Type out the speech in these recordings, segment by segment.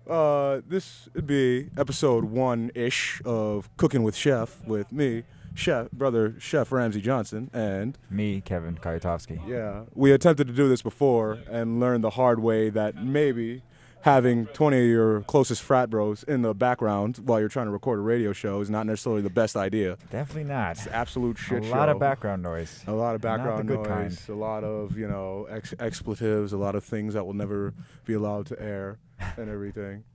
This would be episode 1-ish of Cooking with Chef with me, brother Chef Ramsey Johnson, and me, Kevin Kayatovsky. Yeah, we attempted to do this before and learned the hard way that maybe having 20 of your closest frat bros in the background while you're trying to record a radio show is not necessarily the best idea. Definitely not. It's absolute shit show. A lot of background noise. A lot of background noise. Kind. A lot of, expletives, a lot of things that will never be allowed to air and everything.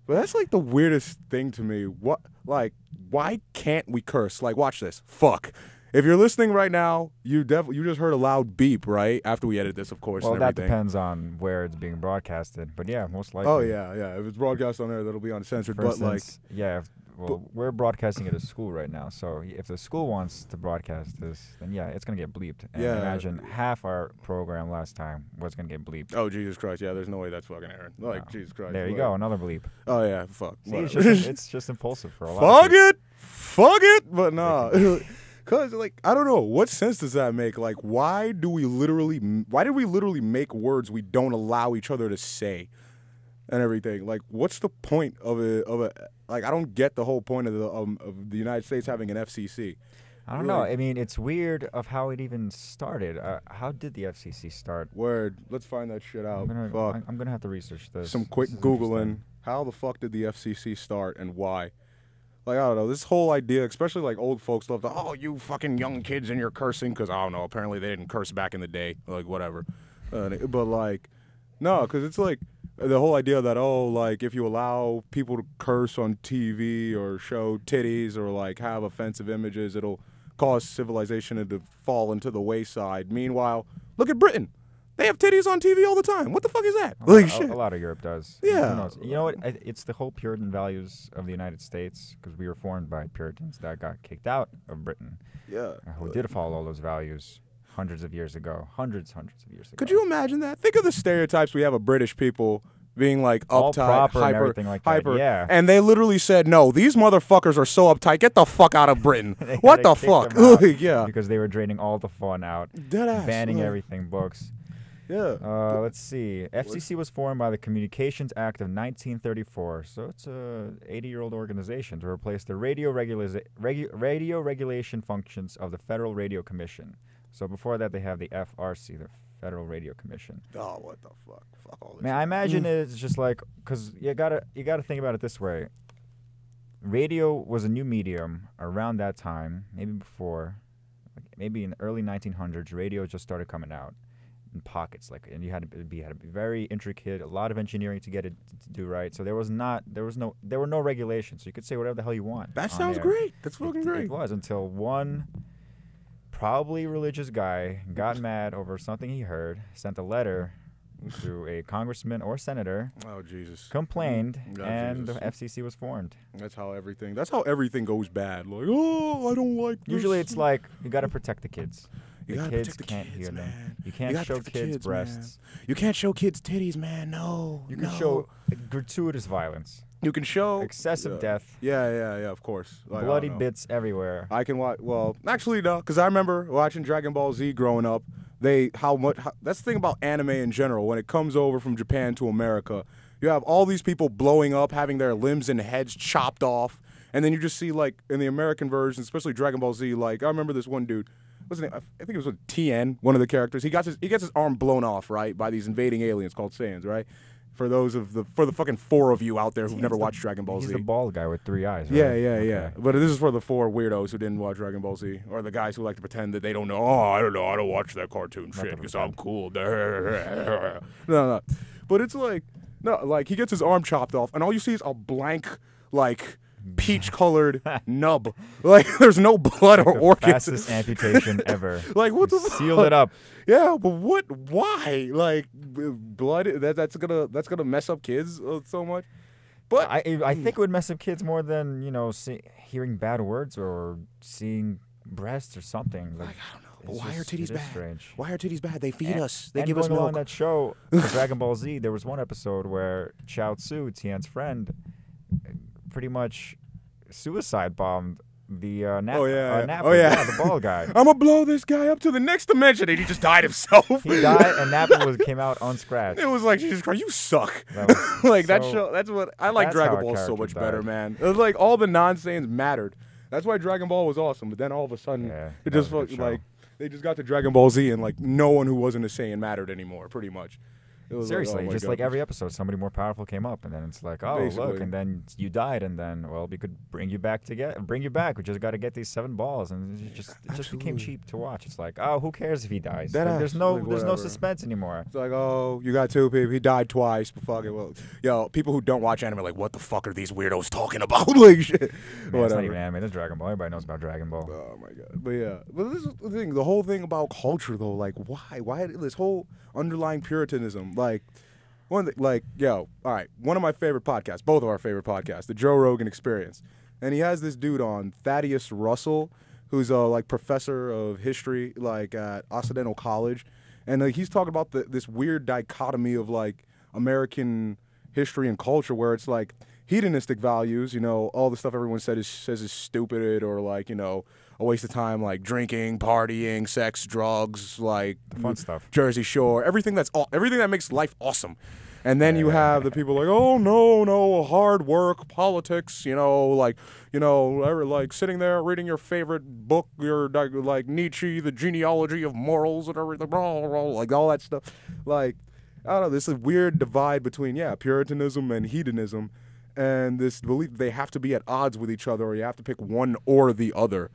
But that's like the weirdest thing to me. Why can't we curse? Like, watch this. Fuck. If you're listening right now, you just heard a loud beep, right? After we edit this, of course. Well, and that everything. depends on where it's being broadcasted. But yeah, most likely. Oh yeah. If it's broadcast on there, that'll be uncensored. For instance, we're broadcasting at a school right now. So if the school wants to broadcast this, then yeah, it's gonna get bleeped. And imagine half our program last time was gonna get bleeped. Oh Jesus Christ! Yeah, there's no way that's fucking Aaron. Like Jesus Christ. There you go, another bleep. Oh yeah, fuck. See, it's just impulsive for a lot. Fuck it. But nah. Cause I don't know, what sense does that make? Like, why did we literally make words we don't allow each other to say, and everything? Like, what's the point of it? Like, I don't get the whole point of the United States having an FCC. I don't know. I mean, it's weird of how it even started. How did the FCC start? Word. Let's find that shit out. I'm gonna have to research this. Some quick Googling. How the fuck did the FCC start and why? Like, I don't know, this whole idea, especially like old folks love to, oh, you fucking young kids and you're cursing, because I don't know, apparently they didn't curse back in the day, like, whatever. But like, no, because it's like the whole idea that, oh, like, if you allow people to curse on TV or show titties or like have offensive images, it'll cause civilization to fall into the wayside. Meanwhile, look at Britain. They have titties on TV all the time. What the fuck is that? A lot of Europe does. Yeah. You know what? It's the whole Puritan values of the United States, because we were formed by Puritans that got kicked out of Britain. Yeah. Who did follow all those values hundreds of years ago. Hundreds of years ago. Could you imagine that? Think of the stereotypes we have of British people being like all uptight, proper and everything like that. Yeah. And they literally said, no, these motherfuckers are so uptight. Get the fuck out of Britain. What the fuck? Yeah. Because they were draining all the fun out. Deadass. Banning everything, books. Yeah. Let's see. FCC was formed by the Communications Act of 1934, so it's a 80-year-old organization to replace the radio regulation functions of the Federal Radio Commission. So before that, they have the FRC, the Federal Radio Commission. Oh, what the fuck? Fuck all this. Man, I imagine it's just like, because you gotta think about it this way. Radio was a new medium around that time, maybe before, maybe in the early 1900s. Radio just started coming out. In pockets, and you had to be very intricate, a lot of engineering to get it to do right. So there were no regulations, so you could say whatever the hell you want. That sounds great. That's fucking great. It was until one probably religious guy got mad over something he heard, sent a letter to a congressman or senator. Oh Jesus! Complained, and the FCC was formed. That's how everything goes bad. Like, oh, I don't like this. Usually it's like you got to protect the kids. You the kids can't hear them. You can't show kids breasts. Man. You can't show kids titties, man. No. You can show gratuitous violence. You can show excessive death. Yeah, of course. Bloody bits everywhere. I can watch. Well, actually, no, because I remember watching Dragon Ball Z growing up. That's the thing about anime in general. When it comes over from Japan to America, you have all these people blowing up, having their limbs and heads chopped off, and then you just see, like, in the American version, especially Dragon Ball Z, like, I remember this one dude. What's his name? I think it was TN, one of the characters. He gets his arm blown off, right, by these invading aliens called Saiyans, right? For the fucking 4 of you out there who've never watched Dragon Ball Z. He's the bald guy with 3 eyes, right? Yeah. But this is for the 4 weirdos who didn't watch Dragon Ball Z, or the guys who like to pretend that they don't know. Oh, I don't watch that cartoon shit because I'm cool. No. But it's like, no, like, he gets his arm chopped off, and all you see is a blank, like, peach-colored nub. Like, there's no blood or organs. Fastest amputation ever. Like, what the Sealed it up. Yeah, but what? Why? Like, blood? That's gonna mess up kids so much. But I think it would mess up kids more than hearing bad words or seeing breasts or something. Like, I don't know. But why are titties bad? Strange. Why are titties bad? They feed us. They give us milk. On that show, Dragon Ball Z, there was one episode where Chaozu, Tian's friend, pretty much suicide bombed the bald guy. I'm gonna blow this guy up to the next dimension, and he just died himself. He died, and Nappa came out unscratched. It was like, Jesus Christ, you suck. Like that show. That's what I like. Dragon Ball so much better, man. It was like all the non-Saiyans mattered. That's why Dragon Ball was awesome. But then all of a sudden, it just felt like they just got to Dragon Ball Z, and like no one who wasn't a Saiyan mattered anymore, pretty much. Seriously, like, just like every episode, somebody more powerful came up, and then it's like, oh, Basically. look, and then you died, and then, well, we could bring you back. We just got to get these 7 balls, and it just became cheap to watch. It's like, oh, who cares if he dies? Like, there's no suspense anymore. It's like, oh, you got 2 people. He died twice. But fuck it. Well, yo, people who don't watch anime are like, what the fuck are these weirdos talking about? Like shit. Man, it's not even anime. It's Dragon Ball. Everybody knows about Dragon Ball. Oh my god. But yeah, but this is the thing. The whole thing about culture, though, like, why this whole underlying Puritanism, like. One of my favorite podcasts, both of our favorite podcasts, the Joe Rogan Experience, and he has this dude on, Thaddeus Russell, who's a like professor of history like at Occidental College, and like he's talking about this weird dichotomy of like American history and culture where it's like hedonistic values, you know, all the stuff everyone says is stupid or like, you know, a waste of time, like drinking, partying, sex, drugs, like the fun stuff, Jersey Shore, everything that makes life awesome. And then you have the people like, oh no, hard work, politics, like sitting there reading your favorite book, your like Nietzsche, the genealogy of morals and everything, like all that stuff. Like, I don't know, this is weird divide between Puritanism and hedonism, and this belief they have to be at odds with each other, or you have to pick one or the other.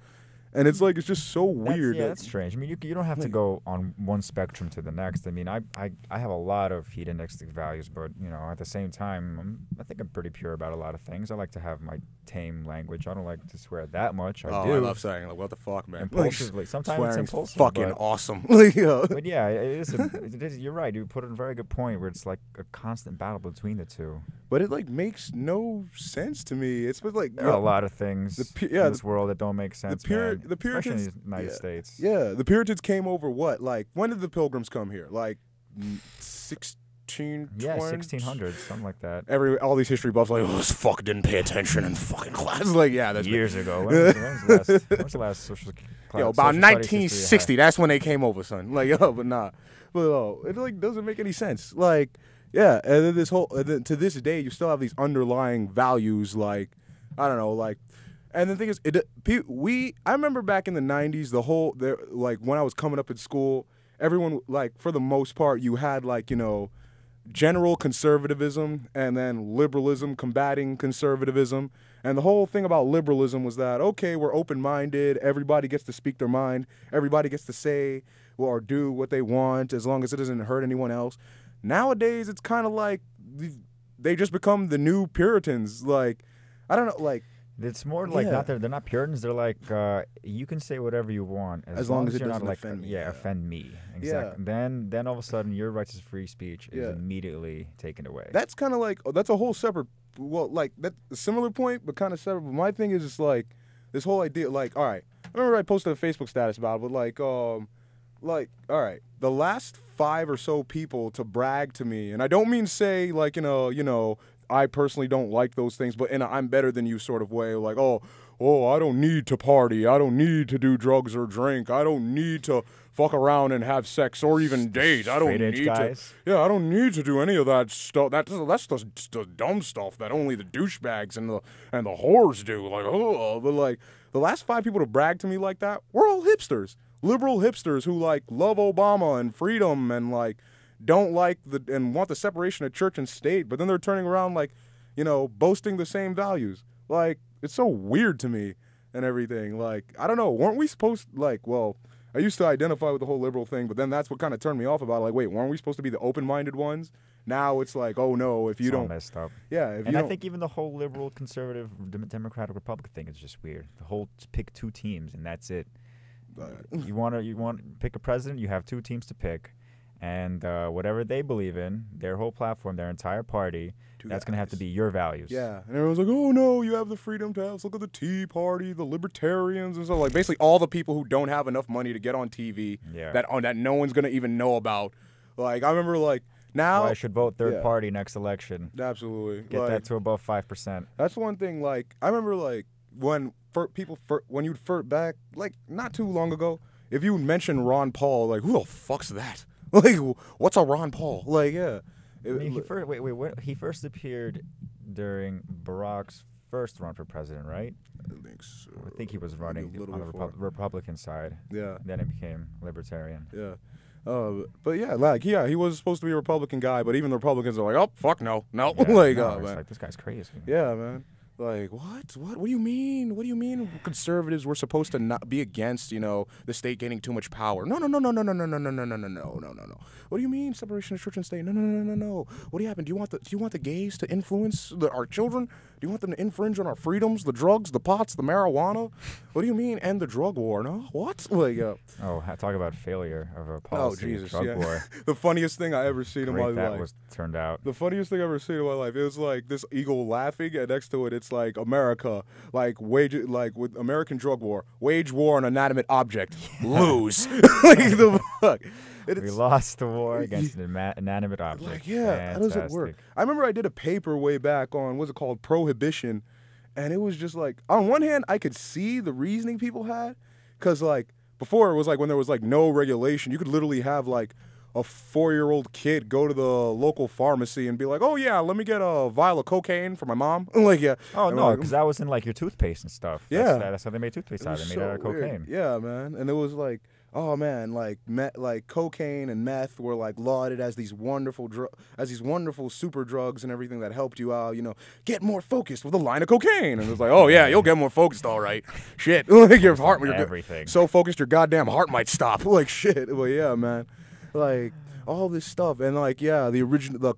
And it's like, it's just so weird. That's strange. I mean, you don't have to go on one spectrum to the next. I mean, I have a lot of hedonistic values, but, you know, at the same time, I think I'm pretty pure about a lot of things. I like to have my tame language. I don't like to swear that much. I do. I love saying, like, what the fuck, man? Impulsively. Sometimes it's impulsive. Fucking awesome. But yeah, it is. You're right. You put in a very good point where it's like a constant battle between the two. But it, like, makes no sense to me. It's like... There are a lot of things in this world that don't make sense, the Puritans, especially in the United States. Yeah, the Puritans came over what? Like, when did the Pilgrims come here? Like, 1620s? Yeah, 1600s, something like that. All these history buffs like, oh, this fuck didn't pay attention in fucking class. Like, yeah, that's years ago. When was the last social class? Yo, about 1960. That's when they came over, son. Like, but nah. But it like doesn't make any sense. Like, yeah, and then to this day, you still have these underlying values. Like, I don't know, like. And the thing is, I remember back in the 90s, like when I was coming up in school, everyone, like, for the most part, you had, like, you know, general conservatism and then liberalism combating conservatism. And the whole thing about liberalism was that, okay, we're open-minded, everybody gets to speak their mind, everybody gets to say or do what they want as long as it doesn't hurt anyone else. Nowadays, it's kind of like they just become the new Puritans. Like, I don't know, like, it's more like they're not Puritans. They're like you can say whatever you want as long as you're not like offend me. Offend me. Exactly. Yeah. Then all of a sudden your rights to free speech is immediately taken away. That's kind of like that's a whole separate. Well, like that's a similar point, but kind of separate. But my thing is just like this whole idea. Like, all right, I remember I posted a Facebook status about it, but like all right, the last 5 or so people to brag to me, and I don't mean say like you know. I personally don't like those things, but in a I'm better than you sort of way, like, oh, I don't need to party. I don't need to do drugs or drink. I don't need to fuck around and have sex or even date. I don't need to. Yeah, I don't need to do any of that stuff. That's the dumb stuff that only the douchebags and the whores do. Like, oh, but like the last 5 people to brag to me like that, we're all hipsters, liberal hipsters who like love Obama and freedom and like. Don't like and want the separation of church and state, but then they're turning around like, you know, boasting the same values. Like, it's so weird to me and everything. Like, I don't know, weren't we supposed like, well, I used to identify with the whole liberal thing, but then that's what kind of turned me off about it. Like, wait, weren't we supposed to be the open-minded ones? Now it's like, oh no, if you it's don't all messed up. Yeah, I think even the whole liberal, conservative, Democratic, Republican thing is just weird. The whole pick 2 teams and that's it. You want to pick a president, you have 2 teams to pick. And whatever they believe in, their whole platform, their entire party, that's going to have to be your values. Yeah. And everyone's like, oh, no, you have the freedom to have, look at the Tea Party, the libertarians and stuff. Like, basically all the people who don't have enough money to get on TV that no one's going to even know about. Like, I remember, like, now. I should vote third party next election. Absolutely. Get that to above 5%. That's one thing, like, I remember, like, when when you'd back like not too long ago, if you mention Ron Paul, like who the fuck's that? Like what's a Ron Paul? Like yeah. I mean, he first appeared during Barack's first run for president, right? I think so. I think he was running on the Republican side. Yeah. Then he became libertarian. Yeah. But yeah, like he was supposed to be a Republican guy, but even the Republicans are like, oh fuck no. Yeah, like, no, man. like this guy's crazy. Yeah, man. Like what? What do you mean? What do you mean conservatives were supposed to not be against, the state getting too much power? No. What do you mean separation of church and state? No. What do you happen? Do you want the gays to influence our children? Do you want them to infringe on our freedoms, the drugs, the pots, the marijuana? What do you mean end the drug war? No. What? Like talk about failure of a policy. Oh Jesus, drug war. The funnious thing I ever seen in my life. That was turned out. The funniest thing I ever seen in my life. It was like this eagle laughing, and next to it, it's like America, like with American drug war, wage war on inanimate object, lose. Like the fuck. We lost the war against an inanimate object. Like yeah, how does it work? I remember I did a paper way back on what's it called, prohibition, and it was just like on one hand I could see the reasoning people had, because like before it was like when there was like no regulation, you could literally have like a 4-year-old kid go to the local pharmacy and be like, oh yeah, let me get a vial of cocaine for my mom. Like yeah. Oh and no, because that was in like your toothpaste and stuff. Yeah, that's how they made toothpaste out. They made it out of cocaine. Weird. Yeah, man, and it was like, oh man, like cocaine and meth were like lauded as these wonderful super drugs and everything that helped you out. Get more focused with a line of cocaine, and it was like, oh yeah, you'll get more focused, all right. Shit, like your heart, everything so focused your goddamn heart might stop. Like shit. Well, yeah, man. Like all this stuff, and like yeah, the original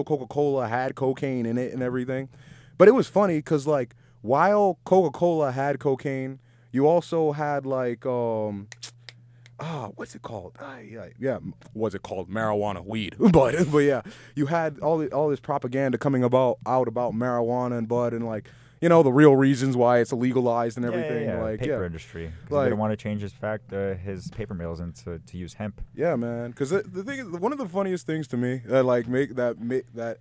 Coca-Cola had cocaine in it and everything, but it was funny because like while Coca-Cola had cocaine, you also had like what's it called? What's it called? Marijuana, weed, but yeah, you had all this propaganda coming out about marijuana and bud and like. The real reasons why it's illegalized and everything. Yeah. Like paper industry. Like, they don't want to change his paper mills into to use hemp. Yeah, man. Because the thing is, one of the funniest things to me that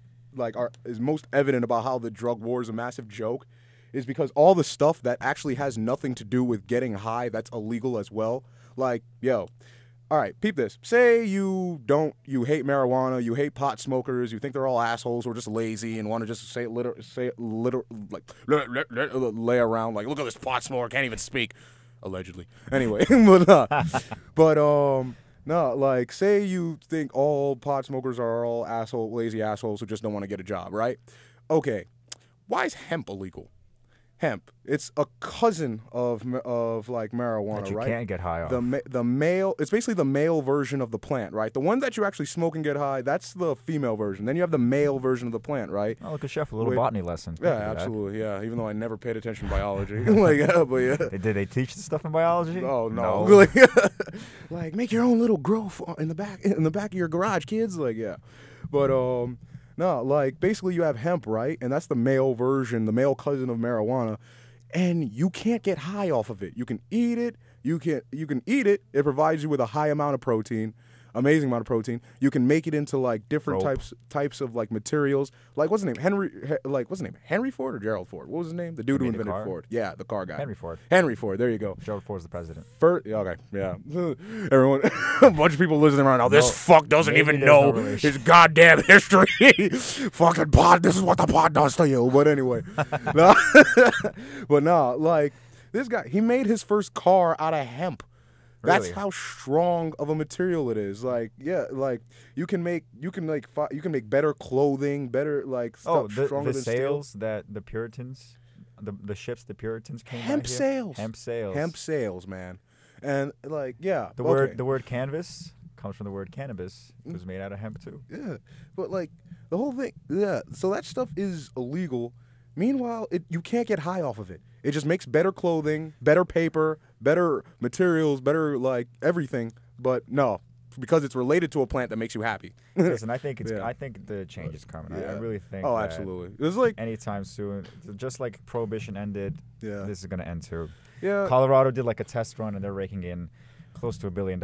is most evident about how the drug war is a massive joke, is because all the stuff that actually has nothing to do with getting high, that's illegal as well. Like, yo. All right, peep this. Say you hate marijuana, you hate pot smokers, you think they're all assholes or just lazy and want to just lay around like, look at this pot smoker, can't even speak, allegedly. Anyway, no, like say you think all pot smokers are all lazy assholes who just don't want to get a job, right? Okay, why is hemp illegal? Hemp. It's a cousin of like marijuana, that you right? Can't get high off. The male. It's basically the male version of the plant, right? The one that you actually smoke and get high. That's the female version. Then you have the male version of the plant, right? Oh, look at Chef, a little botany lesson. Yeah, absolutely. Yeah, even though I never paid attention to biology. Like, yeah, but yeah. Did they teach the stuff in biology? Oh no. Like make your own little growth in the back of your garage, kids. Like yeah, but no, like basically you have hemp, right? And that's the male version, the male cousin of marijuana, and you can't get high off of it. You can eat it. You can eat it. It provides you with a high amount of protein, amazing amount of protein. You can make it into like different types of like materials. Like what's his name? Henry Ford or Gerald Ford? What was his name? The dude who invented Ford. Yeah, the car guy. Henry Ford. There you go. Gerald Ford's the president. Okay, yeah. Everyone, a bunch of people listening around now. This fuck doesn't even know his goddamn history. Fucking pod. This is what the pod does to you. But anyway, like this guy, he made his first car out of hemp. That's how strong of a material it is. Like, yeah, like you can make better clothing, better like stuff stronger than sails steel. That the Puritans, the ships the Puritans came hemp sails, hemp sails, man, and like yeah, the word canvas comes from the word cannabis. It was made out of hemp too. Yeah, but like the whole thing, yeah. So that stuff is illegal. Meanwhile, you can't get high off of it. It just makes better clothing, better paper, better materials, better like everything. But no, because it's related to a plant that makes you happy. Listen, I think I think the change is coming. Yeah. I really think. Oh, absolutely. It's like anytime soon, just like Prohibition ended. Yeah. This is gonna end too. Yeah. Colorado did like a test run, and they're raking in close to $1 billion.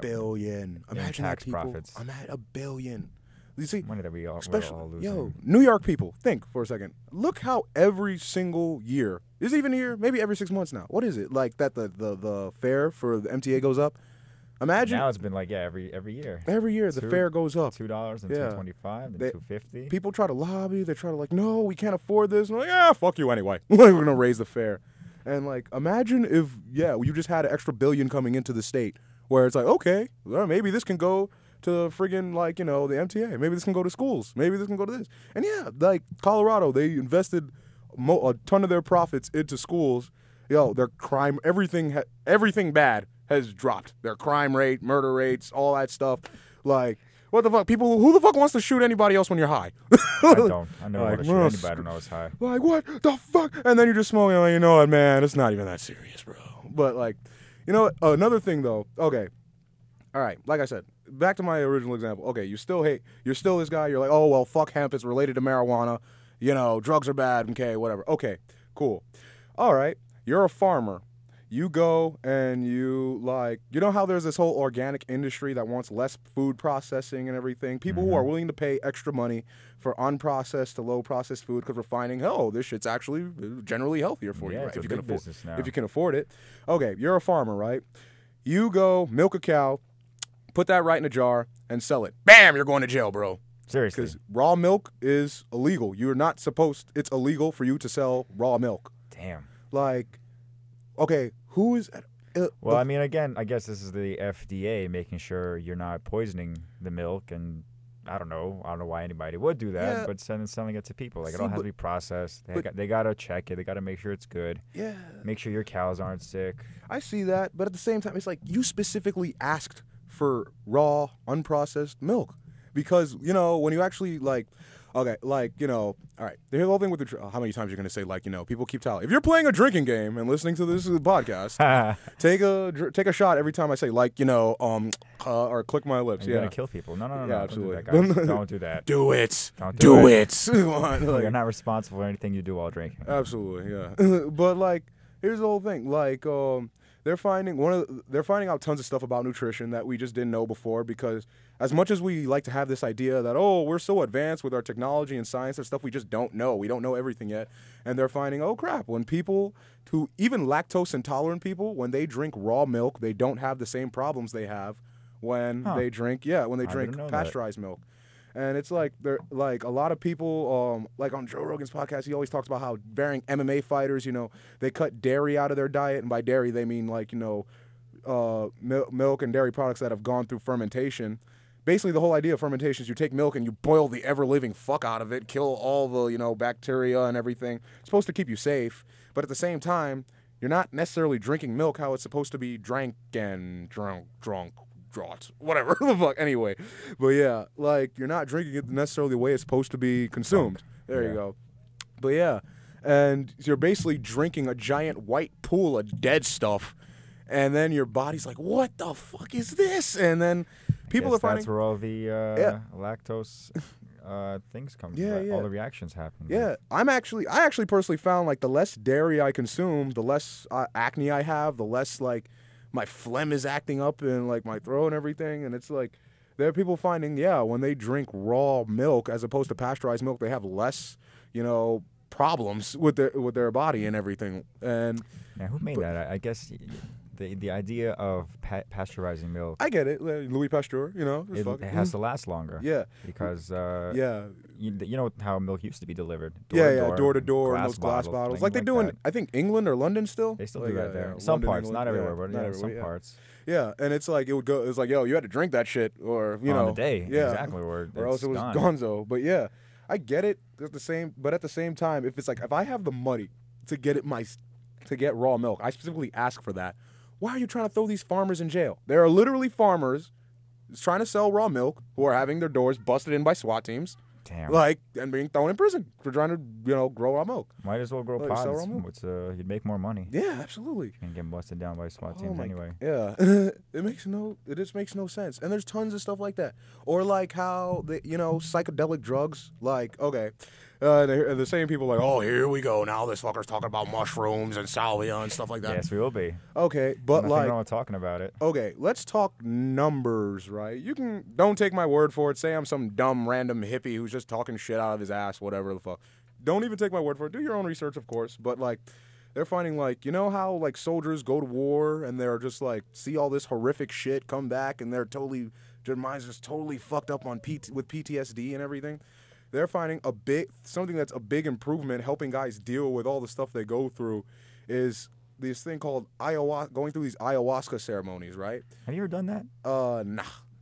Billion. Imagine tax that, people. profits. I'm at $1 billion. You see, money that we're all losing. Yo, New York people, think for a second. Look how every single year Is it even a year? Maybe every 6 months now. What is it? Like that the fare for the MTA goes up? Imagine. Now it's been like, every year. Every year the fare goes up. $2 and Yeah. $2.25 and $2.50. People try to lobby. They try to like, no, we can't afford this. And I'm like, yeah, fuck you anyway. We're going to raise the fare. And like, imagine if, you just had an extra billion coming into the state where it's like, okay, well, maybe this can go to friggin' like, the MTA. Maybe this can go to schools. Maybe this can go to this. And yeah, like Colorado, they invested a ton of their profits into schools. Their crime, everything bad has dropped. Their crime rate, murder rates, all that stuff. Like, what the fuck? Who the fuck wants to shoot anybody else when you're high? I don't. I never Like, want to shoot anybody when I was high. Like, what the fuck? And then you're just smoking, like, you know what, man? It's not even that serious, bro. But, like, another thing, though. Okay. All right. Like I said, back to my original example. Okay, you're still this guy. You're like, oh, well, fuck hemp. It's related to marijuana. Drugs are bad. Okay, whatever. Okay, cool. All right. You're a farmer. You go and you how there's this whole organic industry that wants less food processing and everything. People who are willing to pay extra money for unprocessed to low processed food because we're finding, this shit's actually generally healthier for you, right? It's a big business now. If you can afford it. Okay, you're a farmer, right? You go milk a cow, put that right in a jar, and sell it. Bam, you're going to jail, bro. Seriously. Because raw milk is illegal. You're not supposed. It's illegal for you to sell raw milk. Damn. Like, okay, who is? Well, I mean, again, I guess this is the FDA making sure you're not poisoning the milk, and I don't know why anybody would do that, but selling it to people, like, it all has to be processed. They gotta check it. They gotta make sure it's good. Yeah. Make sure your cows aren't sick. I see that, but at the same time, it's like you specifically asked for raw, unprocessed milk, because when you actually all right. The whole thing with how many times you're gonna say people keep telling. If you're playing a drinking game and listening to this podcast, take a shot every time I say or click my lips. You're gonna kill people. No, yeah, absolutely. Don't do that. Do it. Don't do it. You're not responsible for anything you do while drinking. Absolutely, yeah. But here's the whole thing. They're finding out tons of stuff about nutrition that we just didn't know before, because as much as we like to have this idea that, we're so advanced with our technology and science, there's stuff we just don't know. We don't know everything yet. And they're finding, oh crap, when people even lactose intolerant people, when they drink raw milk, they don't have the same problems they have when they drink pasteurized milk. And it's like they're like a lot of people, like on Joe Rogan's podcast, he always talks about how varying MMA fighters, they cut dairy out of their diet, and by dairy they mean milk and dairy products that have gone through fermentation. Basically, the whole idea of fermentation is you take milk and you boil the ever-living fuck out of it, kill all the bacteria and everything. It's supposed to keep you safe, but at the same time, you're not necessarily drinking milk how it's supposed to be drank and drunk. Whatever the fuck. Anyway, but yeah, you're not drinking it necessarily the way it's supposed to be consumed. There you go. But yeah, and you're basically drinking a giant white pool of dead stuff, and then your body's like, what the fuck is this? And then people are finding that's where all the lactose things come from. All the reactions happen. Yeah, I actually personally found the less dairy I consume, the less acne I have, the less my phlegm is acting up in my throat and everything. And it's there are people finding, when they drink raw milk as opposed to pasteurized milk, they have less, problems with their body and everything. And who made that? I guess the idea of pasteurizing milk. I get it, Louis Pasteur. It has to last longer. Yeah, because you know how milk used to be delivered. Door to door, in those glass bottles, like they do in I think England or London still. They still do that there. Some parts, England, not everywhere, but some parts. Yeah, and it's it would go. It's you had to drink that shit, or on the day, exactly, or else it was gonzo. But yeah, I get it. But at the same time, if it's if I have the money to get raw milk, I specifically ask for that. Why are you trying to throw these farmers in jail? There are literally farmers trying to sell raw milk who are having their doors busted in by SWAT teams. Damn. And being thrown in prison for trying to, grow raw milk. Might as well grow pods. You'd make more money. Yeah, absolutely. And get busted down by SWAT teams anyway. Yeah. It just makes no sense. And there's tons of stuff like that. Or how psychedelic drugs, the same people oh, here we go. Now this fucker's talking about mushrooms and salvia and stuff like that. Yes, we will be. Okay, but nothing wrong with talking about it. Okay, let's talk numbers, right? Don't take my word for it. Say I'm some dumb random hippie who's just talking shit out of his ass, whatever the fuck. Don't even take my word for it. Do your own research, of course. But They're finding, like, you know how, like, soldiers go to war and they're just, like, see all this horrific shit come back and they're totally, their minds just totally fucked up on with PTSD and everything? They're finding something that's a big improvement, helping guys deal with all the stuff they go through, is this thing called going through these ayahuasca ceremonies, right? Have you ever done that?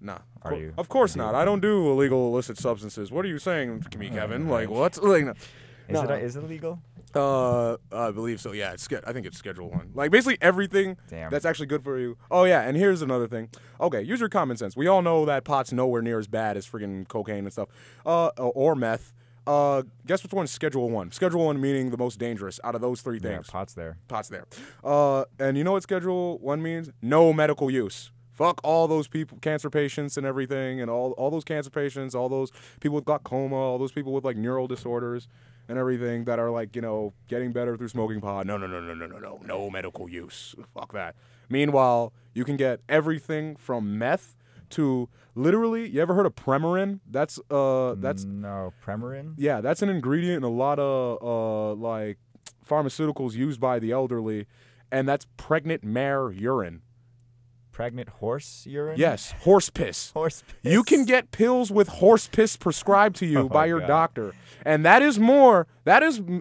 Nah. Are you? Of course not. I don't do illegal illicit substances. What are you saying to me, Kevin? Like, what? Like, no. Is it illegal? I believe so. Yeah, I think it's Schedule 1. Like, basically everything that's actually good for you. Oh, yeah, and here's another thing. Okay, use your common sense. We all know that pot's nowhere near as bad as friggin' cocaine and stuff. Or meth. Guess which one's Schedule 1? Schedule 1 meaning the most dangerous out of those three things. Yeah, pot's there. Pot's there. And you know what Schedule 1 means? No medical use. Fuck all those people, cancer patients and everything, and all those cancer patients, all those people with glaucoma, all those people with, like, neural disorders and everything that are, like, you know, getting better through smoking pot. No medical use. Fuck that. Meanwhile, you can get everything from meth to literally, you ever heard of Premarin? That's No, Premarin? Yeah, that's an ingredient in a lot of like pharmaceuticals used by the elderly, and that's pregnant mare urine. Pregnant horse urine? Yes, horse piss. Horse piss. You can get pills with horse piss prescribed to you by your God. doctor, and that is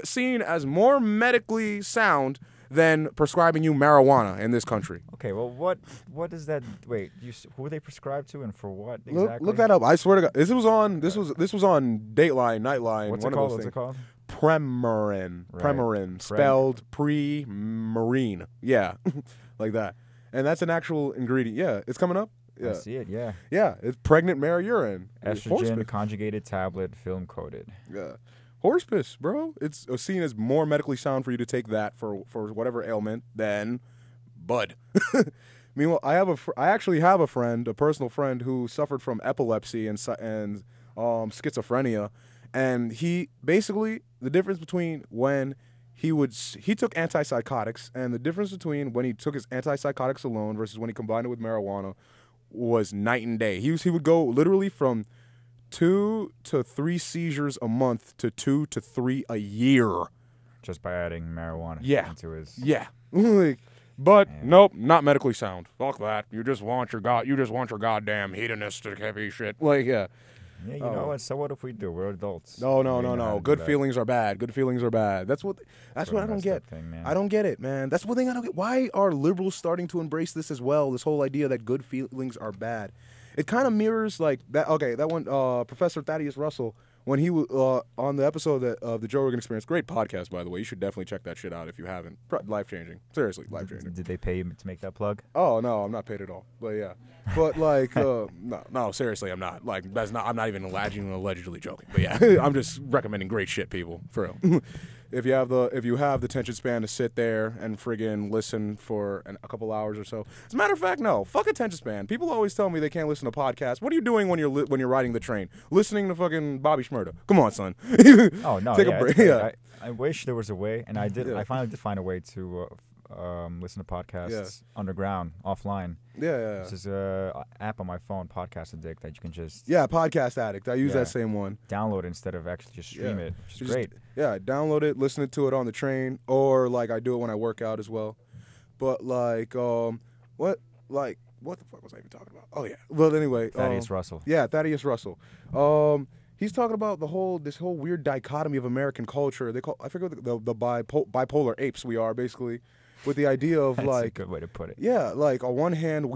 seen as more medically sound than prescribing you marijuana in this country. Okay, well, what is that? Wait, who are they prescribed to and for what exactly? Look that up. I swear to God, this was on Dateline, Nightline. What's it called? What's it called? Premarin. Right. Premarin, spelled pre-marine. Yeah, like that. And that's an actual ingredient. Yeah, it's coming up. Yeah. I see it, yeah. Yeah, it's pregnant mare urine. Estrogen conjugated tablet, film coated. Yeah. Horse piss, bro. It's seen as more medically sound for you to take that for whatever ailment than bud. Meanwhile, I actually have a personal friend who suffered from epilepsy and schizophrenia, and he basically, the difference between when he took antipsychotics, and the difference between when he took his antipsychotics alone versus when he combined it with marijuana was night and day. He would go literally from 2 to 3 seizures a month to 2 to 3 a year, just by adding marijuana into his. Yeah, but nope, not medically sound. Fuck that. You just want your goddamn hedonistic heavy shit. Like, yeah. Yeah, you know what? So what if we do? We're adults. No. Good feelings are bad. Good feelings are bad. That's what I don't get. I don't get it, man. That's one thing I don't get. Why are liberals starting to embrace this as well? This whole idea that good feelings are bad. It kind of mirrors like that. Okay, that one, Professor Thaddeus Russell, when he was on the episode of the Joe Rogan Experience. Great podcast, by the way. You should definitely check that shit out if you haven't. Life changing. Seriously, life changing. Did they pay you to make that plug? Oh no, I'm not paid at all. But yeah, but like, no, seriously, I'm not. Like, that's not. I'm not even allegedly joking. But yeah, I'm just recommending great shit, people, for real. If you have the attention span to sit there and friggin' listen for a couple hours or so. As a matter of fact, no, fuck attention span. People always tell me they can't listen to podcasts. What are you doing when you're riding the train? Listening to fucking Bobby Shmurda. Come on, son. Oh no, take a break. Yeah. I wish there was a way, and I did. Yeah. I finally did find a way to listen to podcasts underground, offline. Yeah. This is an app on my phone, Podcast Addict, that you can just... Yeah, Podcast Addict. I use that same one. Download it instead of actually just stream it, which is great. Download it, listen to it on the train, or, like, I do it when I work out as well. But, like, what the fuck was I even talking about? Oh, yeah. Well, anyway. Thaddeus Russell. Yeah, Thaddeus Russell. He's talking about this whole weird dichotomy of American culture. I forget what the bipolar apes we are, basically. With the idea of That's like a good way to put it. Yeah, like on one hand,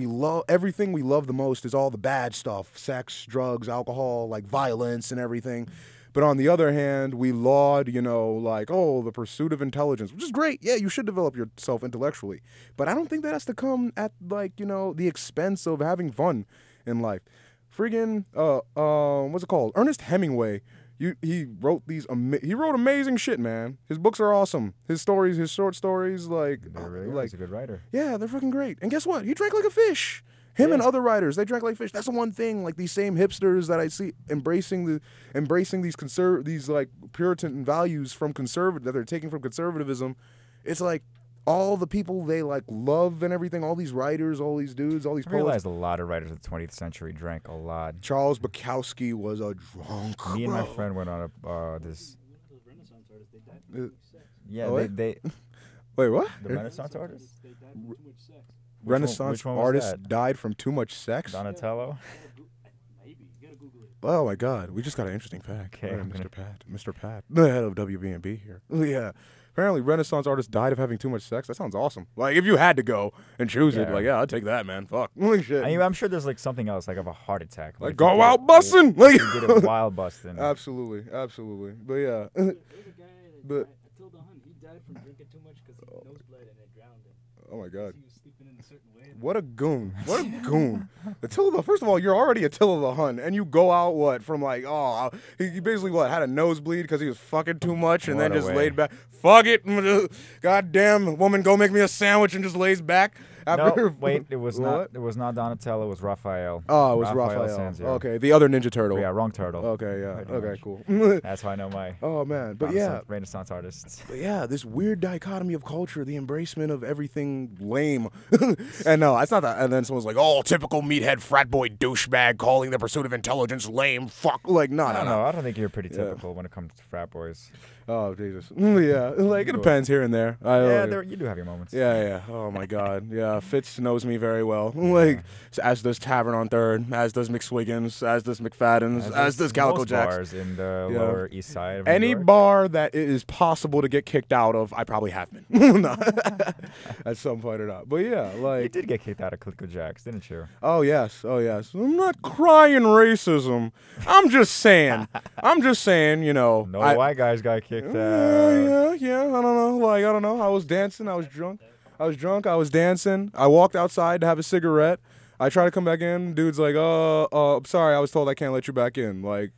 everything we love the most is all the bad stuff: sex, drugs, alcohol, like violence and everything. But on the other hand, we laud, like, the pursuit of intelligence, which is great. Yeah, you should develop yourself intellectually. But I don't think that has to come at like, the expense of having fun in life. Friggin', what's it called? Ernest Hemingway. He wrote amazing shit, man. His books are awesome. His short stories, like, he's a good writer. Yeah, they're fucking great. And guess what? He drank like a fish. Him and other writers, they drank like fish. That's the one thing. Like these same hipsters that I see embracing these like Puritan values that they're taking from conservatism. It's like all the people they like love and everything. All these writers, all these dudes, all these poets. I realized a lot of writers of the 20th century drank a lot. Charles Bukowski was a drunk. Me and my friend went on this. Those Renaissance artists, they died. Yeah, Oh, they Wait, what? The Renaissance artists? They died from too much sex. Renaissance which one was artists that? died from too much sex? Donatello? Maybe. You gotta Google it. Oh my God, we just got an interesting fact. Okay, Right, I'm Mr. Pat, the head of WB&B here. Yeah, apparently Renaissance artists died of having too much sex. That sounds awesome. Like if you had to go and choose it, Yeah. like yeah, I'll take that, man. Fuck, like shit. I mean, I'm sure there's like something else, like of a heart attack. Like if go you out get- busting. Like if You get a wild busting. absolutely. But yeah, There's a guy that But- died, Attila Hunt. He died from drinking too much because he nose bled and it drowned him. oh my God. He was sleeping in a certain way. and What a goon. What a goon. Attila, first of all, you're already Attila the Hun, and you go out, what, from like, oh, he basically, what, had a nosebleed because he was fucking too much and then What a just way. laid back. Fuck it. Goddamn, woman, go make me a sandwich and just lays back. No, wait, it was not. What? It was not Donatello. It was Raphael. Oh, it was Raphael. Sanzio. Okay, the other Ninja Turtle. Yeah, wrong turtle. Okay, yeah. Pretty Okay, much. cool. That's how I know my Oh, man. But yeah. Renaissance artists. But yeah, this weird dichotomy of culture, the embracement of everything lame. And no, it's not that. And then someone's like, oh, typical meathead frat boy douchebag calling the pursuit of intelligence lame. Fuck. Like, no, I no, don't no. know. I don't think you're pretty Yeah. typical when it comes to frat boys. Oh, Jesus. Yeah, like, it depends here and there. You do have your moments. Yeah. Oh, my God. Yeah, Fitz knows me very well. Like, as does Tavern on Third, as does McSwiggins, as does McFadden's, as does Calico most Jacks. bars in the Yeah. Lower East Side of New Any York. bar that it is possible to get kicked out of, I probably have been. No. At some point or not. But yeah, You like, did get kicked out of Calico Jacks, didn't you? oh yes. I'm not crying racism. I'm just saying, you know. No I- white guys got kicked out. Yeah, I don't know. Like, I don't know. I was dancing. I was drunk. I was dancing. I walked outside to have a cigarette. I try to come back in. Dude's like, sorry, I was told I can't let you back in. Like,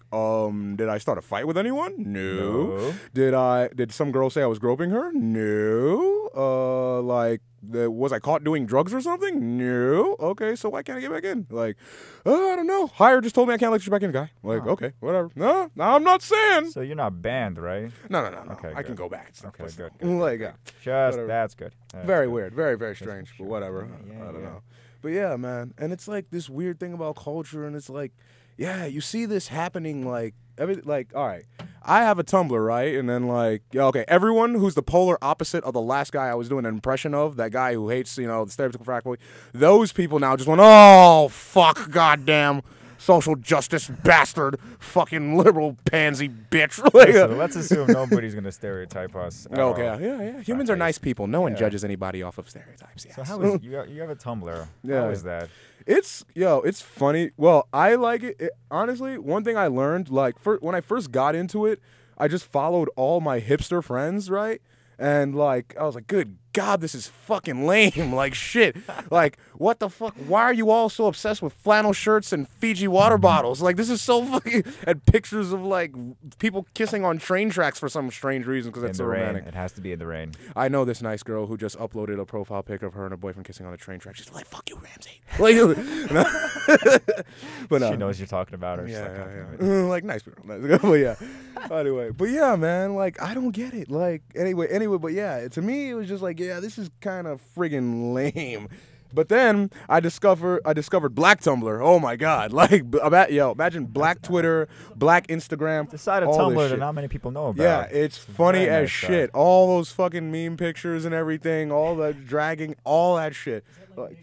did I start a fight with anyone? No. Did some girl say I was groping her? No. Was I caught doing drugs or something? No. Okay, so why can't I get back in? Like, I don't know. Hire just told me I can't let you back in, guy. Like, okay, whatever. No, I'm not saying. So you're not banned, right? No. Okay, I can good. go back and stuff. Okay, but good, still. Like, yeah. Just that's good. That's Very good. weird. Very, very strange. sure. But whatever. Yeah, I don't yeah. know. But yeah, man. And it's like this weird thing about culture, and it's like, yeah, you see this happening like all right. I have a Tumblr, right? And then like, yeah, okay, everyone who's the polar opposite of the last guy I was doing an impression of, that guy who hates, the stereotypical frat boy, those people now just went, oh, fuck, goddamn. Social justice bastard, fucking liberal pansy bitch. Like, So let's assume nobody's gonna stereotype us. at all. okay, yeah. Humans are nice people. No one judges anybody off of stereotypes. Yes. So how is you have a Tumblr? Yeah. How is that? It's funny. Well, I like it. Honestly, one thing I learned, like, when I first got into it, I just followed all my hipster friends, right? And like, I was like, good God, this is fucking lame. Like, shit. Like, what the fuck? Why are you all so obsessed with flannel shirts and Fiji water bottles? Like, this is so fucking. And pictures of like people kissing on train tracks for some strange reason because In it's the so rain. romantic. It has to be in the rain. I know this nice girl who just uploaded a profile pic of her and her boyfriend kissing on a train track. She's like, fuck you, Ramsey. Like, but no. She knows you're talking about her. She's like, Yeah. Like, nice girl. But yeah. Anyway, but yeah, man, like, I don't get it. Like, anyway, but yeah, to me, it was just like, yeah, this is kind of friggin' lame. But then I discovered Black Tumblr. Oh my God! Like, imagine Black Twitter, Black Instagram. The side of all this Tumblr shit. that not many people know about. Yeah, it's funny very as nice shit. site. All those fucking meme pictures and everything, all that dragging, all that shit. Like,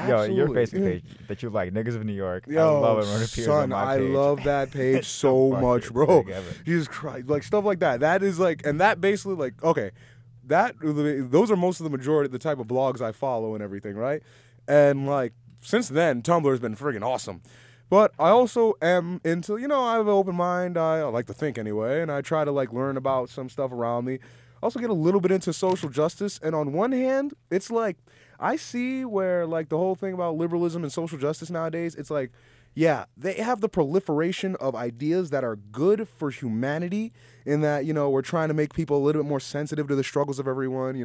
Yo, your absolutely. Facebook page that you like, Niggas of New York. Yo, I love it when it appears son, on my I page. love that page It's so the much, funniest bro. thing ever. Jesus Christ, like stuff like that. That is like, and that basically like, okay, those are most of the majority, the type of blogs I follow and everything, right? And like since then, Tumblr's been friggin' awesome. But I also am into, I have an open mind. I like to think anyway, and I try to like learn about some stuff around me. Also get a little bit into social justice, and on one hand, it's like I see where like the whole thing about liberalism and social justice nowadays, it's like, yeah, they have the proliferation of ideas that are good for humanity in that, we're trying to make people a little bit more sensitive to the struggles of everyone.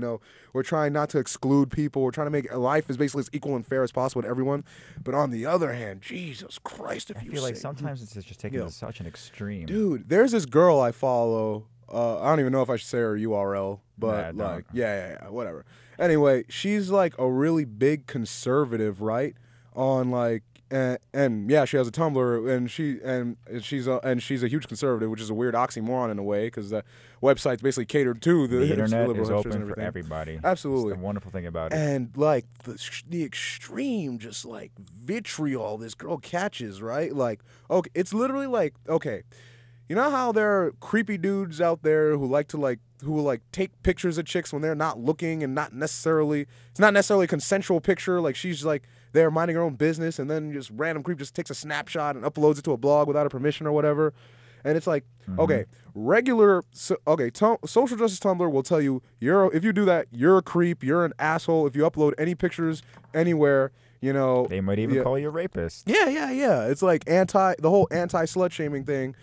We're trying not to exclude people. We're trying to make life as basically as equal and fair as possible to everyone. But on the other hand, Jesus Christ, I feel like sometimes it's just taken Yo. to such an extreme. Dude, there's this girl I follow. I don't even know if I should say her URL, but Nah, like, yeah, whatever. Anyway, she's like a really big conservative, right? On like, and yeah, she has a Tumblr, and she's a huge conservative, which is a weird oxymoron in a way, because the website's basically catered to the internet liberal is hipsters open and for everything. everybody. Absolutely, That's the wonderful thing about it. and like the extreme, just like vitriol this girl catches, right? Like, okay, it's literally like, okay, you know how there are creepy dudes out there who will take pictures of chicks when they're not looking, and it's not necessarily a consensual picture. Like, she's like there minding her own business, and then just random creep just takes a snapshot and uploads it to a blog without her permission or whatever. And it's like, okay, social justice Tumblr will tell you if you do that, you're a creep, you're an asshole. If you upload any pictures anywhere, you know, They might even call you a rapist. Yeah. It's like the whole anti-slut shaming thing.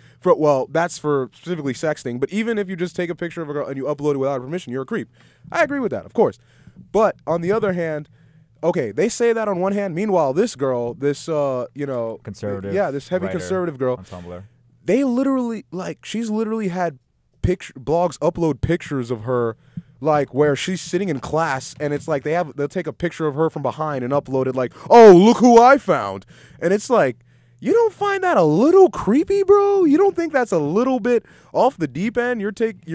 That's for specifically sexting. But even if you just take a picture of a girl and you upload it without her permission, you're a creep. I agree with that, of course. But on the other hand, okay, they say that on one hand. Meanwhile, this girl, Conservative, this heavy writer conservative girl on Tumblr. They literally, she's literally had blogs upload pictures of her, like, where she's sitting in class, and it's like they'll take a picture of her from behind and upload it, like, oh, look who I found. And it's like, you don't find that a little creepy, bro? You don't think that's a little bit off the deep end? You're